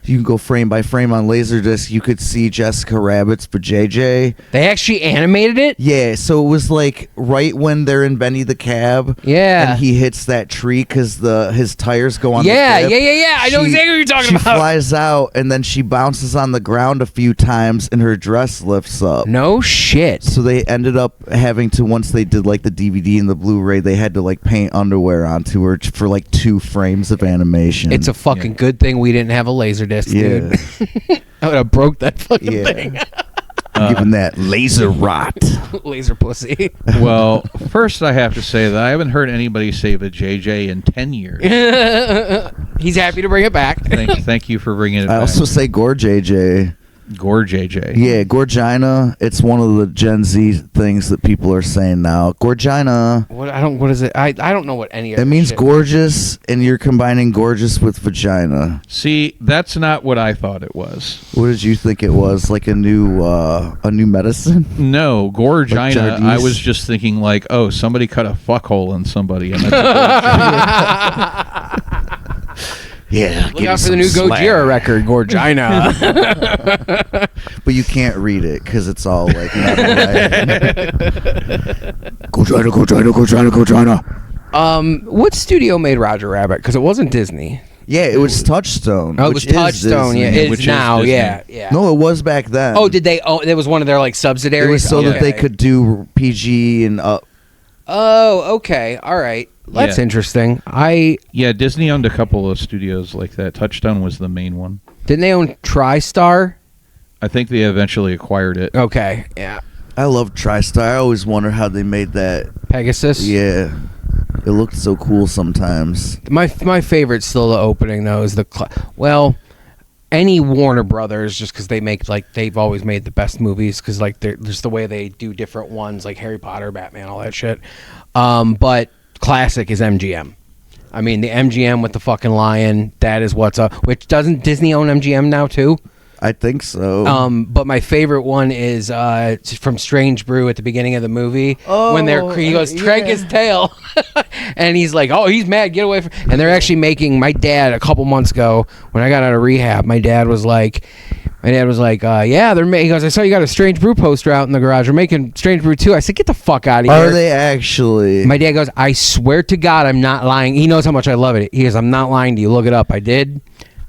you can go frame by frame on Laserdisc. You could see Jessica Rabbit's vajayjay. They actually animated it? Yeah, so it was like right when they're in Benny the Cab. Yeah. And he hits that tree because his tires go on Yeah, the dip. yeah. I know exactly what you're talking She about. flies out, and then she bounces on the ground a few times, and her dress lifts up. No shit. So they ended up having to, once they did like the DVD and the Blu-ray, they had to like paint underwear onto her for like 2 frames of animation. It's a fucking good thing we didn't have a Laserdisc, dude. I would have broke that fucking thing. Given that laser rot. Laser pussy. Well, first I have to say that I haven't heard anybody say vajayjay in 10 years. He's happy to bring it back. Thank you for bringing it I back. also say gore JJ. Gore JJ. Yeah, Gorgina. It's one of the Gen Z things that people are saying now. Gorgina. What is it? I don't know what any of It means gorgeous, and you're combining gorgeous with vagina. See, that's not what I thought it was. What did you think it was? Like a new medicine? No, Gorgina. Jardies? I was just thinking like, oh, somebody cut a fuckhole in somebody, and that's Yeah. Look out for the new Gojira record, Gorgina. But you can't read it because it's all like Gorgina. What studio made Roger Rabbit? Because it wasn't Disney. Yeah, it was Touchstone. Oh, it was which is Touchstone. Yeah, Disney. it which is is now. Disney. Yeah. No, it was back then. Oh, did they? Oh, it was one of their like subsidiaries. It was so that they Okay. could do PG and up. Oh, okay. All right. That's Yeah. interesting. Yeah, Disney owned a couple of studios like that. Touchstone was the main one. Didn't they own TriStar? I think they eventually acquired it. Okay. Yeah. I love TriStar. I always wonder how they made that. Pegasus. Yeah, it looked so cool sometimes. My favorite still the opening though is any Warner Brothers, just because they make they've always made the best movies because they're just the way they do different ones like Harry Potter, Batman, all that shit. But classic is MGM. I mean the MGM with the fucking lion. That is what's up. Which doesn't Disney own MGM now too? I think so. But my favorite one is from Strange Brew at the beginning of the movie when he goes trank his tail, and he's like, "Oh, he's mad, get away from!" And they're actually making my dad a couple months ago when I got out of rehab. My dad was like, "Yeah, they're making." He goes, "I saw you got a Strange Brew poster out in the garage. They're making Strange Brew 2." I said, "Get the fuck out of here!" Are they actually? My dad goes, "I swear to God, I'm not lying." He knows how much I love it. He goes, "I'm not lying to you. Look it up. I did."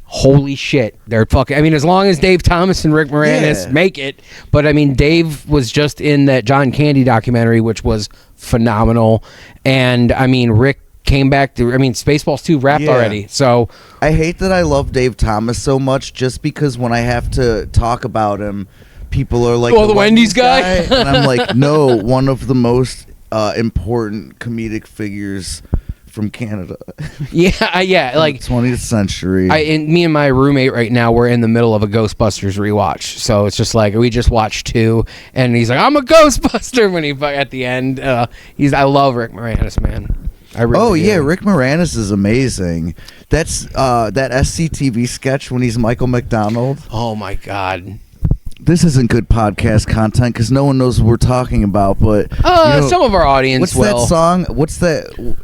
Holy shit, they're fucking. I mean, as long as Dave Thomas and Rick Moranis make it, but I mean, Dave was just in that John Candy documentary, which was phenomenal, and I mean, Rick came back to. I mean, Spaceballs 2 wrapped already, so I hate that I love Dave Thomas so much, just because when I have to talk about him, people are like, "Oh, the Wendy's guy?" And I'm like, no, one of the most important comedic figures from Canada. yeah, like 20th century. Me and my roommate right now, we're in the middle of a Ghostbusters rewatch, so it's just like we just watched 2, and he's like, "I'm a Ghostbuster" when he at the end. I love Rick Moranis, man. I really do. Rick Moranis is amazing. That's that SCTV sketch when he's Michael McDonald. Oh my God. This isn't good podcast content because no one knows what we're talking about, but Some of our audience what's will. that song? What's that?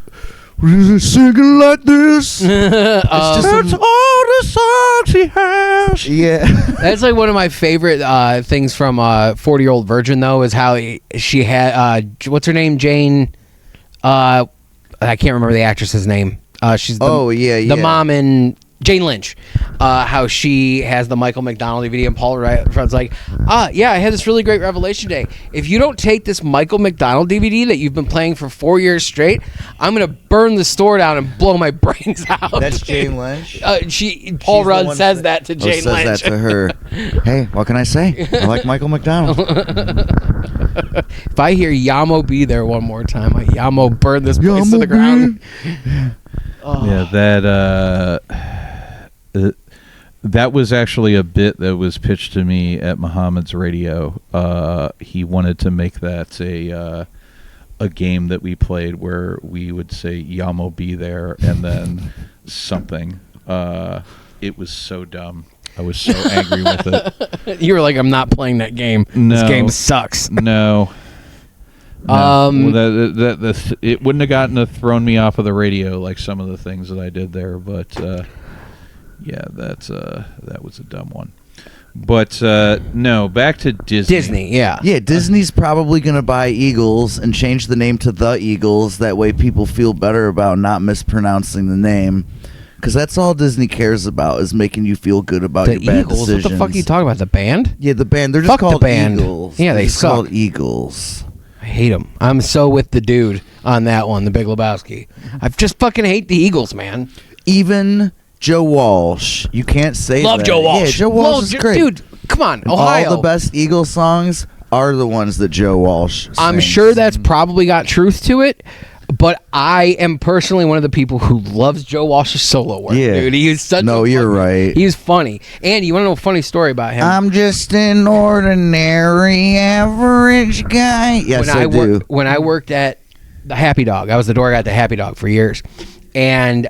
Singing like this. It's just That's all the songs he has. yeah. That's like one of my favorite things from 40-Year-Old Virgin, though, is how she had what's her name, Jane. I can't remember the actress's name. She's the mom in Jane Lynch. How she has the Michael McDonald DVD, and Paul Rudd's like, yeah, I had this really great revelation today. If you don't take this Michael McDonald DVD that you've been playing for 4 years straight, I'm gonna burn the store down and blow my brains out. That's Jane Lynch. Paul Rudd says that to Jane Lynch. Says that to her. Hey, what can I say? I like Michael McDonald. If I hear Yamo be there one more time, I Yamo burn this place to the ground. Yeah, that was actually a bit that was pitched to me at Muhammad's radio. He wanted to make that a game that we played where we would say Yamo be there and then something. It was so dumb. I was so angry with it. You were like, I'm not playing that game. No. This game sucks. No. No. Well, it wouldn't have thrown me off of the radio like some of the things that I did there, but yeah, that was a dumb one. But no, back to Disney. Disney, yeah. Yeah, Disney's probably going to buy Eagles and change the name to The Eagles. That way people feel better about not mispronouncing the name. Because that's all Disney cares about, is making you feel good about The your bad Eagles? decisions. What the fuck are you talking about? The band? Yeah, the band. They're just Fuck the called band. Eagles. Yeah, They're they just suck. called Eagles. I hate them. I'm so with the dude on that one, The Big Lebowski. I just fucking hate the Eagles, man. Even Joe Walsh. You can't say Love that. Joe Walsh. Yeah, Joe Walsh is great. Dude, come on, Ohio. All the best Eagles songs are the ones that Joe Walsh I'm sings. sure that's probably got truth to it, but I am personally one of the people who loves Joe Walsh's solo work. Yeah. Dude, he is such. No, you're right. He's funny, and you want to know a funny story about him? I'm just an ordinary, average guy. Yes, I do. When I worked at the Happy Dog, I was the door guy at the Happy Dog for years, and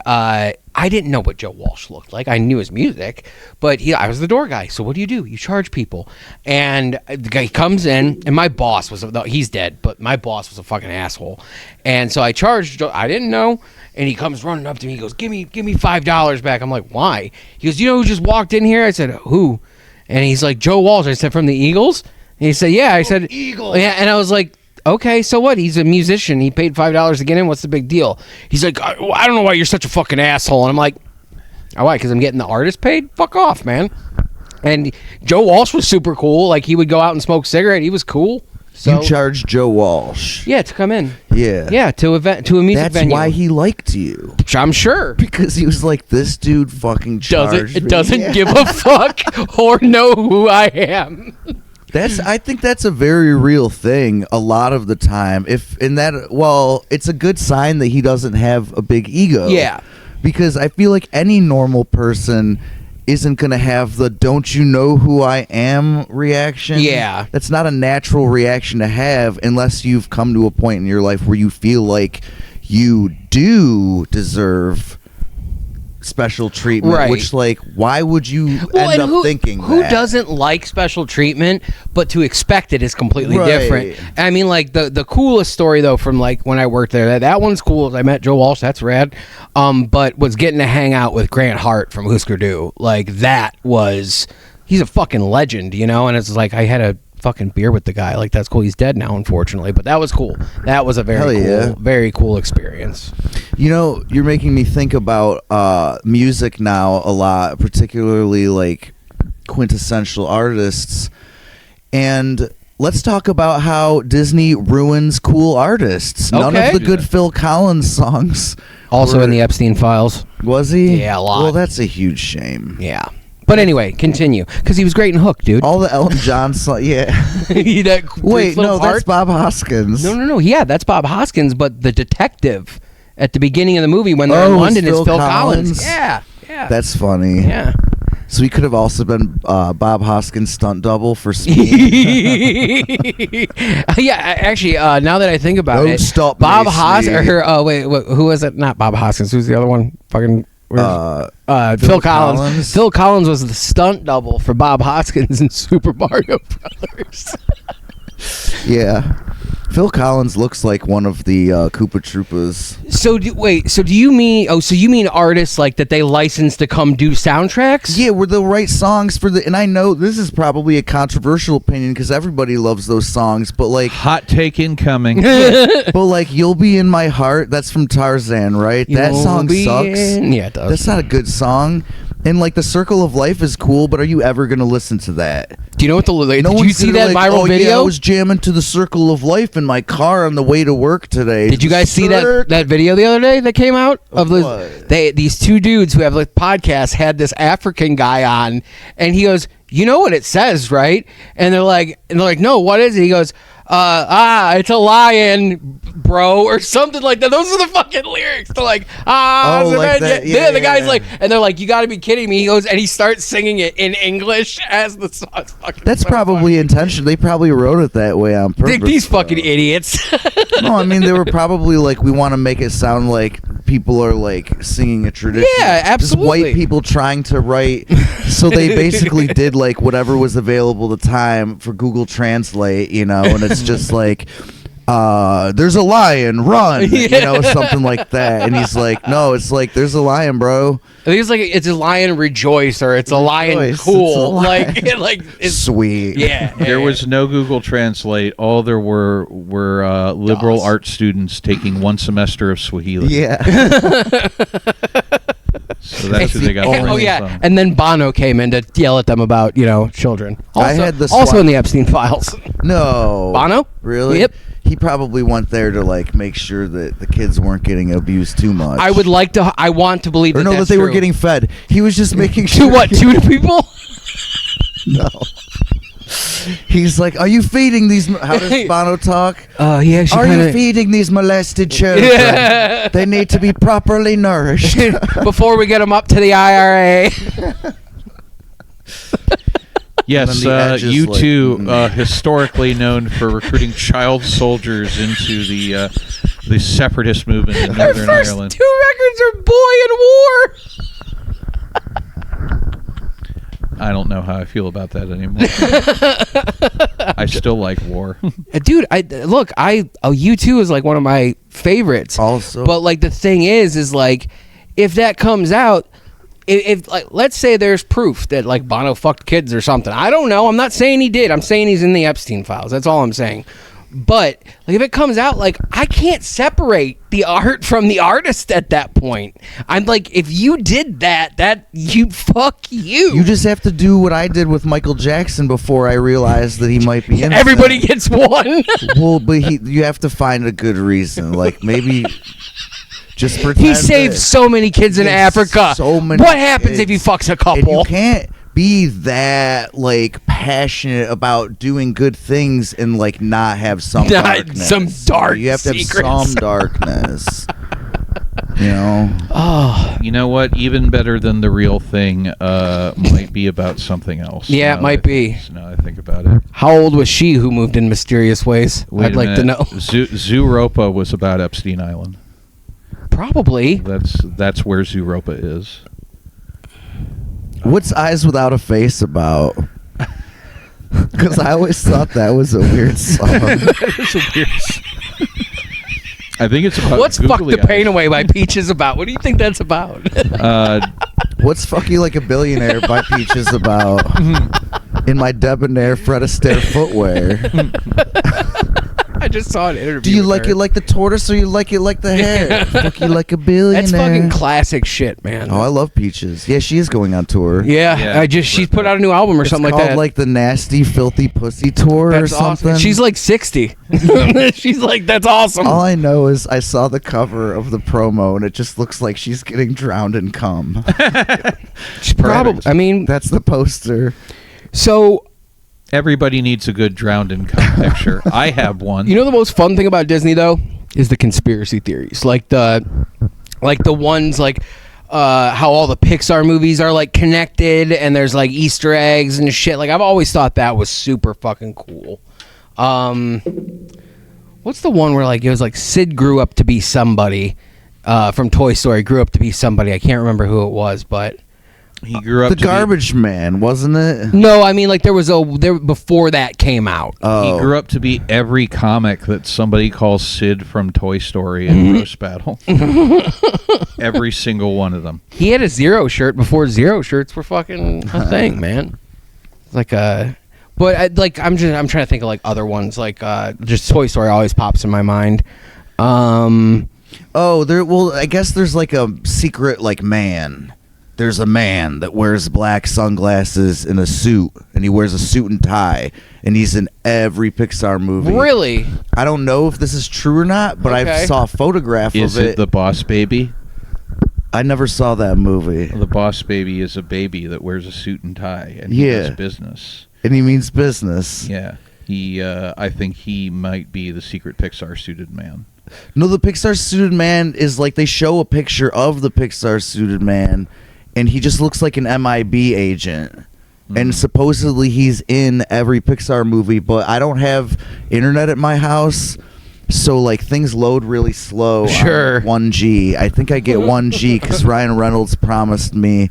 I didn't know what Joe Walsh looked like. I knew his music, but I was the door guy. So what do? You charge people. And the guy comes in, and my boss he's dead, but my boss was a fucking asshole. And so I charged, I didn't know, and he comes running up to me. He goes, give me $5 back. I'm like, why? He goes, you know who just walked in here? I said, who? And he's like, Joe Walsh. I said, from the Eagles? And he said, yeah. I said, Eagles. Yeah, and I was like, okay, so what? He's a musician. He paid $5 to get in. What's the big deal? He's like, I don't know why you're such a fucking asshole. And I'm like, oh, why? Because I'm getting the artist paid? Fuck off, man. And Joe Walsh was super cool. Like, he would go out and smoke cigarette. He was cool. So You charged Joe Walsh. yeah, to come in. Yeah. Yeah, to a music That's venue. why he liked you. I'm sure. Because he was like, this dude fucking charged me. Doesn't Yeah. give a fuck or know who I am. I think that's a very real thing a lot of the time. It's a good sign that he doesn't have a big ego. Yeah. Because I feel like any normal person isn't going to have the don't you know who I am reaction. Yeah. That's not a natural reaction to have unless you've come to a point in your life where you feel like you do deserve special treatment, Right. which, like, why would you end up thinking who that? doesn't like special treatment, but to expect it is completely Right. different. I mean, like, the coolest story though from like when I worked there, that one's cool. I met Joe Walsh, that's rad. But was getting to hang out with Grant Hart from Husker Du, like, he's a fucking legend, you know. And it's like I had a fucking beer with the guy. Like, that's cool. He's dead now, unfortunately, but that was cool. That was a very cool experience. You know, you're making me think about music now a lot, particularly like quintessential artists. And let's talk about how Disney ruins cool artists. None Okay. of the good Phil Collins songs. Also in the Epstein files. Was he? Yeah, a lot. Well, that's a huge shame. Yeah. But anyway, continue. Because he was great in Hook, dude. All the Elton John songs. Yeah. That Wait, little no, part. that's Bob Hoskins. No. Yeah, that's Bob Hoskins, but the detective at the beginning of the movie when they're in it's London is Phil Phil Collins. Collins? Yeah. That's funny. Yeah. So he could have also been Bob Hoskins' stunt double for Speed. Yeah, actually, now that I think about Don't it, stop me, Bob Hoskins. Speed. Who was it? Not Bob Hoskins. Who's the other one? Fucking. Phil Phil Collins. Collins. Phil Collins was the stunt double for Bob Hoskins in Super Mario Brothers. Yeah. Phil Collins looks like one of the Koopa Troopas. So do you mean? Oh, so you mean artists like that they license to come do soundtracks? Yeah, were the right songs for the... And I know this is probably a controversial opinion because everybody loves those songs, but like... Hot take incoming. But like, You'll Be in My Heart, that's from Tarzan, right? That You'll song be sucks. Yeah, it does. That's not a good song. And like, The Circle of Life is cool, but are you ever going to listen to that? Do you know what the? Did you one's see gonna, that like, viral video? Yeah, I was jamming to The Circle of Life in my car on the way to work today. Did you guys see that video the other day that came out of what? these two dudes who have like podcasts had this African guy on, and he goes, "You know what it says, right?" And they're like, "No, what is it?" He goes, it's a lion, bro," or something like that. Those are the fucking lyrics. They're like, Oh, like that. Yeah, the guy's yeah. like, and they're like, "You got to be kidding me." He goes, and he starts singing it in English as the song's fucking. That's so probably intentional. They probably wrote it that way on purpose. these though. fucking idiots. No, I mean, they were probably like, we want to make it sound like people are like singing a tradition. Yeah, absolutely. Just white people trying to write. So they basically did like whatever was available at the time for Google Translate, you know, and it's just like, there's a lion, run, something like that. And he's like, no, it's like, there's a lion, bro. I think it's like it's a lion rejoice or it's a lion Rejoice, cool. it's a lion. Like it's Sweet. yeah. There was no Google Translate. All there were liberal art students taking 1 semester of Swahili. Yeah. So that's who they got. Oh bringing yeah, from. and then Bono came in to yell at them about children. Also, I had the also in the Epstein files. No. Bono? Really? Yep. He probably went there to like make sure that the kids weren't getting abused too much. I want to believe or no, that that's they were true. getting fed. He was just making to sure. what? 2 people? No. He's like, are you feeding these? How does Bono talk? Yeah. Are you feeding these molested children? Yeah. They need to be properly nourished. Before we get them up to the IRA. Yes, And then the edges, you like, two, historically known for recruiting child soldiers into the separatist movement in Our Northern first Ireland. 2 records are Boy and War. I don't know how I feel about that anymore. I still like war. Dude, U2 is like one of my favorites. Also. But like the thing is like if that comes out, if like let's say there's proof that like Bono fucked kids or something. I don't know. I'm not saying he did. I'm saying he's in the Epstein files. That's all I'm saying. But like if it comes out, like I can't separate the art from the artist at that point. I'm like, if you did that you fuck you. You just have to do what I did with Michael Jackson before I realized that he might be innocent. Everybody gets one. Well, but you have to find a good reason. Like maybe just pretend He saved that- so many kids in Yes, Africa. so many What happens kids. if he fucks a And couple? you can't be that like passionate about doing good things and like not have some Not darkness. some dark You have to have secrets. some darkness. Oh, You know what? Even better than the real thing might be about something else. Yeah, it might be. Now I think about it. how old was she who moved in mysterious ways? Wait I'd a like to minute. know. Zooropa was about Epstein Island. Probably. That's where Zooropa is. What's Eyes Without a Face about? Because I always thought that was a weird song. It's a weird. I think it's about. What's Fuck googly the Pain eyes. Away by Peaches about? What do you think that's about? What's Fuck You Like a Billionaire by Peaches about? In my debonair Fred Astaire footwear. I just saw an interview. Do you with like her. it like the tortoise or you like it like the hare? Fuck You Like a Billionaire. That's fucking classic shit, man. Oh, I love Peaches. Yeah, she is going on tour. Yeah, Yeah, she's put out a new album or It's something called like that. like the Nasty Filthy Pussy Tour That's or something. awesome. She's like 60. She's like, that's awesome. All I know is I saw the cover of the promo and it just looks like she's getting drowned in cum. She's probably. I mean, That's the poster. so Everybody needs a good drowned in cum picture. I have one. you know the most fun thing about Disney though is the conspiracy theories, like the ones like how all the Pixar movies are like connected and there's like Easter eggs and shit. Like I've always thought that was super fucking cool. What's the one where like it was like Sid grew up to be somebody from Toy Story, grew up to be somebody. I can't remember who it was, but He grew up The to be- Garbage Man, wasn't it? no, I mean like there before that came out. Oh. He grew up to be every comic that somebody calls Sid from Toy Story and Roast Battle. Every single one of them. He had a Zero shirt before Zero shirts were fucking a thing, man. It's like but I'm trying to think of like other ones, like just Toy Story always pops in my mind. Oh, well, I guess there's like a secret like man. There's a man that wears black sunglasses and a suit, and he wears a suit and tie, and he's in every Pixar movie. Really? I don't know if this is true or not, but Okay. I saw a photograph Is of it the Boss Baby? I never saw that movie. The Boss Baby is a baby that wears a suit and tie and he Yeah. does business. And he means business. Yeah. He, I think he might be the secret Pixar suited man. No, the Pixar suited man is like they show a picture of the Pixar suited man, and he just looks like an MIB agent. And supposedly he's in every Pixar movie, but I don't have internet at my house, so like things load really slow. Sure. On 1G. I think I get 1G because Ryan Reynolds promised me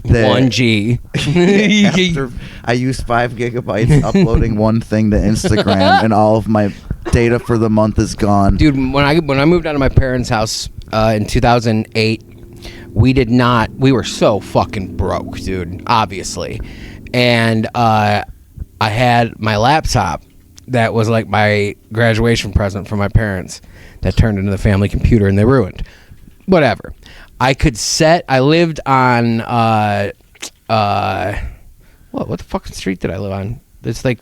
that 1G. after I used 5 gigabytes uploading one thing to Instagram, and all of my data for the month is gone. Dude, when I moved out of my parents' house in 2008, we were so fucking broke, dude, obviously. And I had my laptop that was like my graduation present from my parents that turned into the family computer and they ruined. Whatever. I lived on what the fucking street did I live on? It's like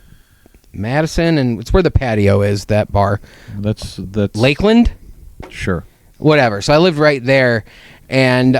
Madison, and it's where the patio is, that bar. That's Lakeland? Sure. Whatever. So I lived right there, and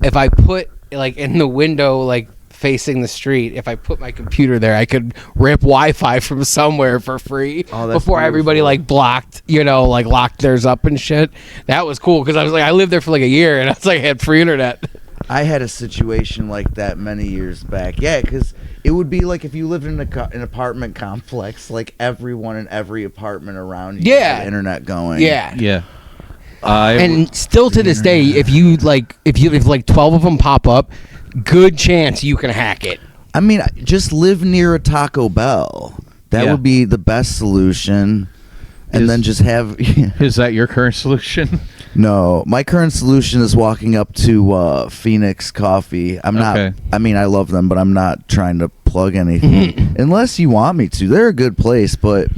if I put like in the window, like facing the street, if I put my computer there, I could rip Wi-Fi from somewhere for free before everybody like locked theirs up and shit. That was cool because I was like, I lived there for like a year, and I was like, I had free internet. I had a situation like that many years back. Yeah, because it would be like if you lived in an apartment complex, like everyone in every apartment around you had internet going. Yeah. Yeah. And still to this day, if 12 of them pop up, good chance you can hack it. I mean, just live near a Taco Bell. That would be the best solution. And then just have... Is that your current solution? No. My current solution is walking up to Phoenix Coffee. I'm not... Okay. I mean, I love them, but I'm not trying to plug anything. Unless you want me to. They're a good place, but...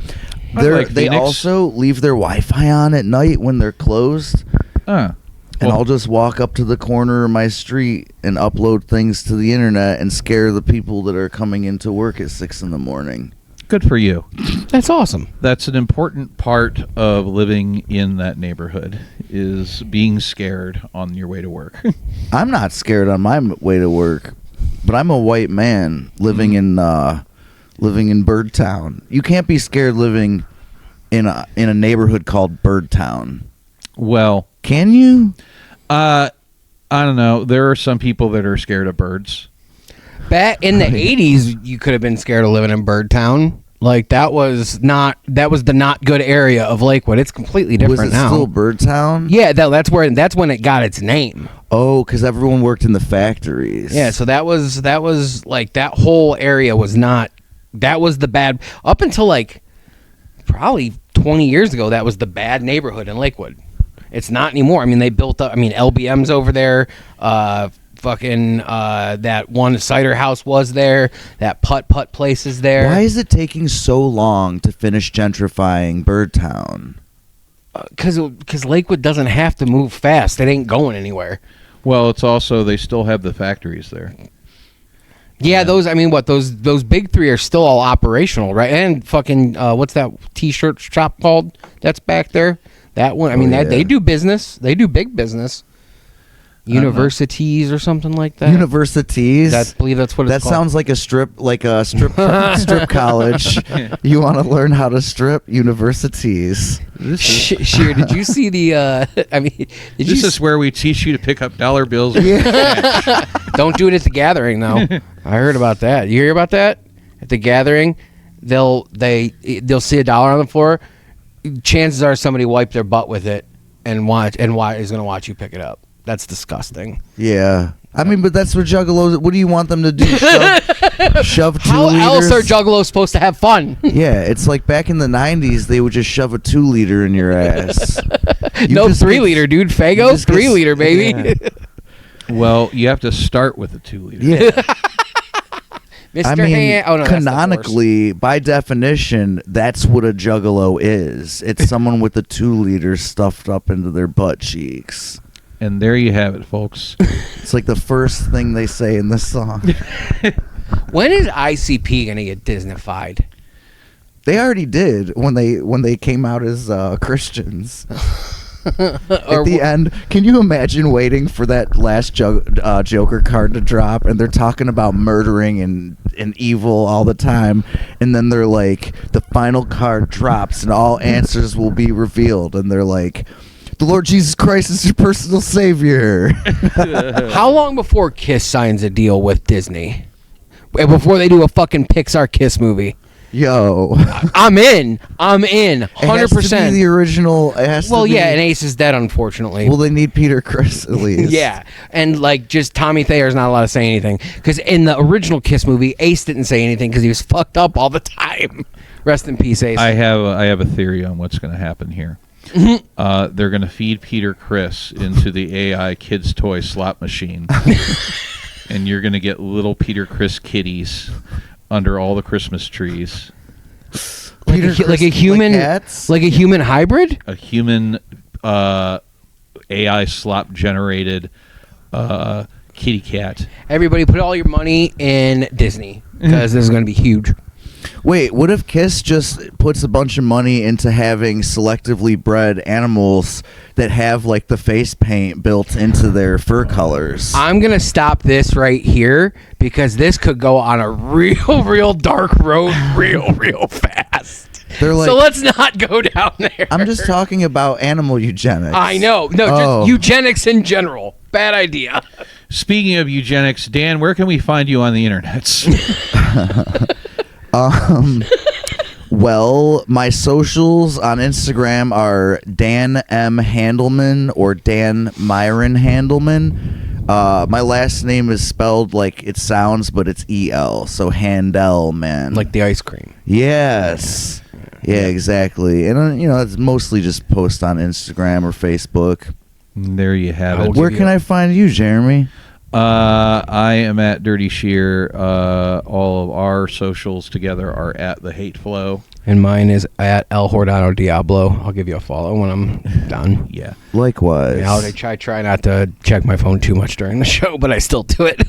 They also leave their Wi-Fi on at night when they're closed. And I'll just walk up to the corner of my street and upload things to the internet and scare the people that are coming into work at 6 a.m. Good for you. That's awesome. That's an important part of living in that neighborhood, is being scared on your way to work. I'm not scared on my way to work, but I'm a white man living in Birdtown. You can't be scared living in a neighborhood called Birdtown. Well, can you? I don't know. There are some people that are scared of birds. Back in the 80s, you could have been scared of living in Birdtown. Like that was the not good area of Lakewood. It's completely different now. Was it still Birdtown? Yeah, that's when it got its name. Oh, because everyone worked in the factories. Yeah, so that was like that whole area was not. That was the bad up until like probably 20 years ago. That was the bad neighborhood in Lakewood. It's not anymore. I mean, they built up. I mean, LBM's over there. That one cider house was there. That putt place is there. Why is it taking so long to finish gentrifying Birdtown? Because Lakewood doesn't have to move fast. It ain't going anywhere. Well, it's also they still have the factories there. Yeah, those big three are still all operational, right? And fucking what's that T-shirt shop called? That's back there. That one. I mean, they do business. They do big business. Universities or something like that. Universities. I believe that's what it's called. That sounds like a strip college. You want to learn how to strip? Universities. Sure. Did you see the? This is where we teach you to pick up dollar bills. Yeah. Don't do it at the gathering, though. I heard about that. You hear about that? At the gathering, they'll see $1 on the floor. Chances are somebody wiped their butt with it and is going to watch you pick it up. That's disgusting. Yeah. I mean, but that's what juggalos... What do you want them to do? Shove 2 How liters? How else are juggalos supposed to have fun? Yeah, it's like back in the 90s, they would just shove a 2-liter in your ass. No 3-liter, dude. Fago, 3-liter, baby. Yeah. Well, you have to start with a 2-liter. Yeah. Mr. No, canonically, by definition, that's what a juggalo is. It's someone with a 2-liter stuffed up into their butt cheeks. And there you have it, folks. It's like the first thing they say in the song. When is ICP going to get Disneyfied? They already did when they came out as Christians. At the end, can you imagine waiting for that last Joker card to drop, and they're talking about murdering and evil all the time, and then they're like, the final card drops and all answers will be revealed, and they're like, the Lord Jesus Christ is your personal savior. How long before Kiss signs a deal with Disney? Before they do a fucking Pixar Kiss movie? Yo, I'm in 100%. It has to be the original. And Ace is dead, unfortunately. Well, they need Peter Criss at least. Yeah, and like just Tommy Thayer's not allowed to say anything because in the original Kiss movie, Ace didn't say anything because he was fucked up all the time. Rest in peace, Ace. I have a theory on what's going to happen here. They're going to feed Peter Criss into the AI kids toy slot machine, and you're going to get little Peter Criss kitties under all the Christmas trees. like a human hybrid. A human AI slop generated kitty cat. Everybody, put all your money in Disney because this is going to be huge. Wait, what if Kiss just puts a bunch of money into having selectively bred animals that have like the face paint built into their fur colors? I'm going to stop this right here because this could go on a real dark road real fast. They're like, so let's not go down there. I'm just talking about animal eugenics. I know. No, just eugenics in general. Bad idea. Speaking of eugenics, Dan, where can we find you on the internets? Well, my socials on Instagram are Dan M. Handelman or Dan Myron Handelman. My last name is spelled like it sounds, but it's E-L, so Handelman. Like the ice cream. Yes. Yeah, exactly. And, it's mostly just post on Instagram or Facebook. There you have it. Where can I find you, Jeremy? I am at Dirty Shear. All of our socials together are at The Hate Flow. And mine is at El Hordano Diablo. I'll give you a follow when I'm done. Yeah. Likewise. I try not to check my phone too much during the show, but I still do it.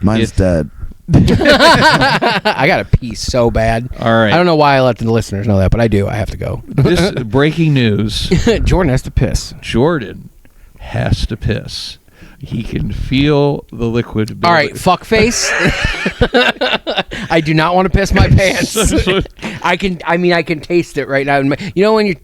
Mine's dead. I got to pee so bad. All right. I don't know why I let the listeners know that, but I do. I have to go. This breaking news. Jordan has to piss. Jordan has to piss. He can feel the liquid building. All right, fuckface. I do not want to piss my pants. I can taste it right now. When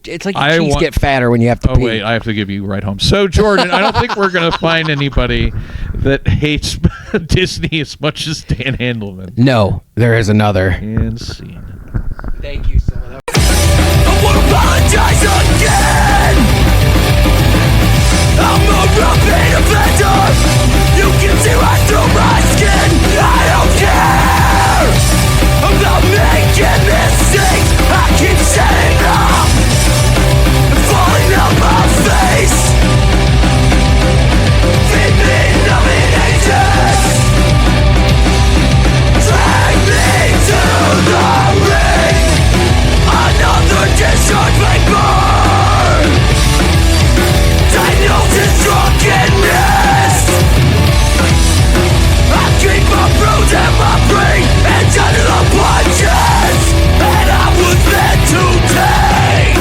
it's like your cheeks get fatter when you have to pee. Oh wait, I have to give you a ride home. So Jordan, I don't think we're gonna find anybody that hates Disney as much as Dan Handelman. No, there is another. And scene. Thank you so much. I won't apologize again. I'm a repeat offender. You can see right through my skin. I don't care. I'm not making mistakes. I keep setting up and falling on my face. Feed me nominations. Drag me to the ring. Another discharge paper. Diagnosis drunkenness. I keep my bruise and my brain and under the punches, and I was meant to take.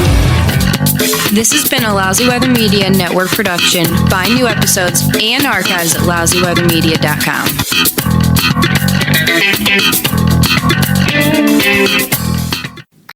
This has been a Lousy Weather Media Network production. Find new episodes and archives at lousyweathermedia.com.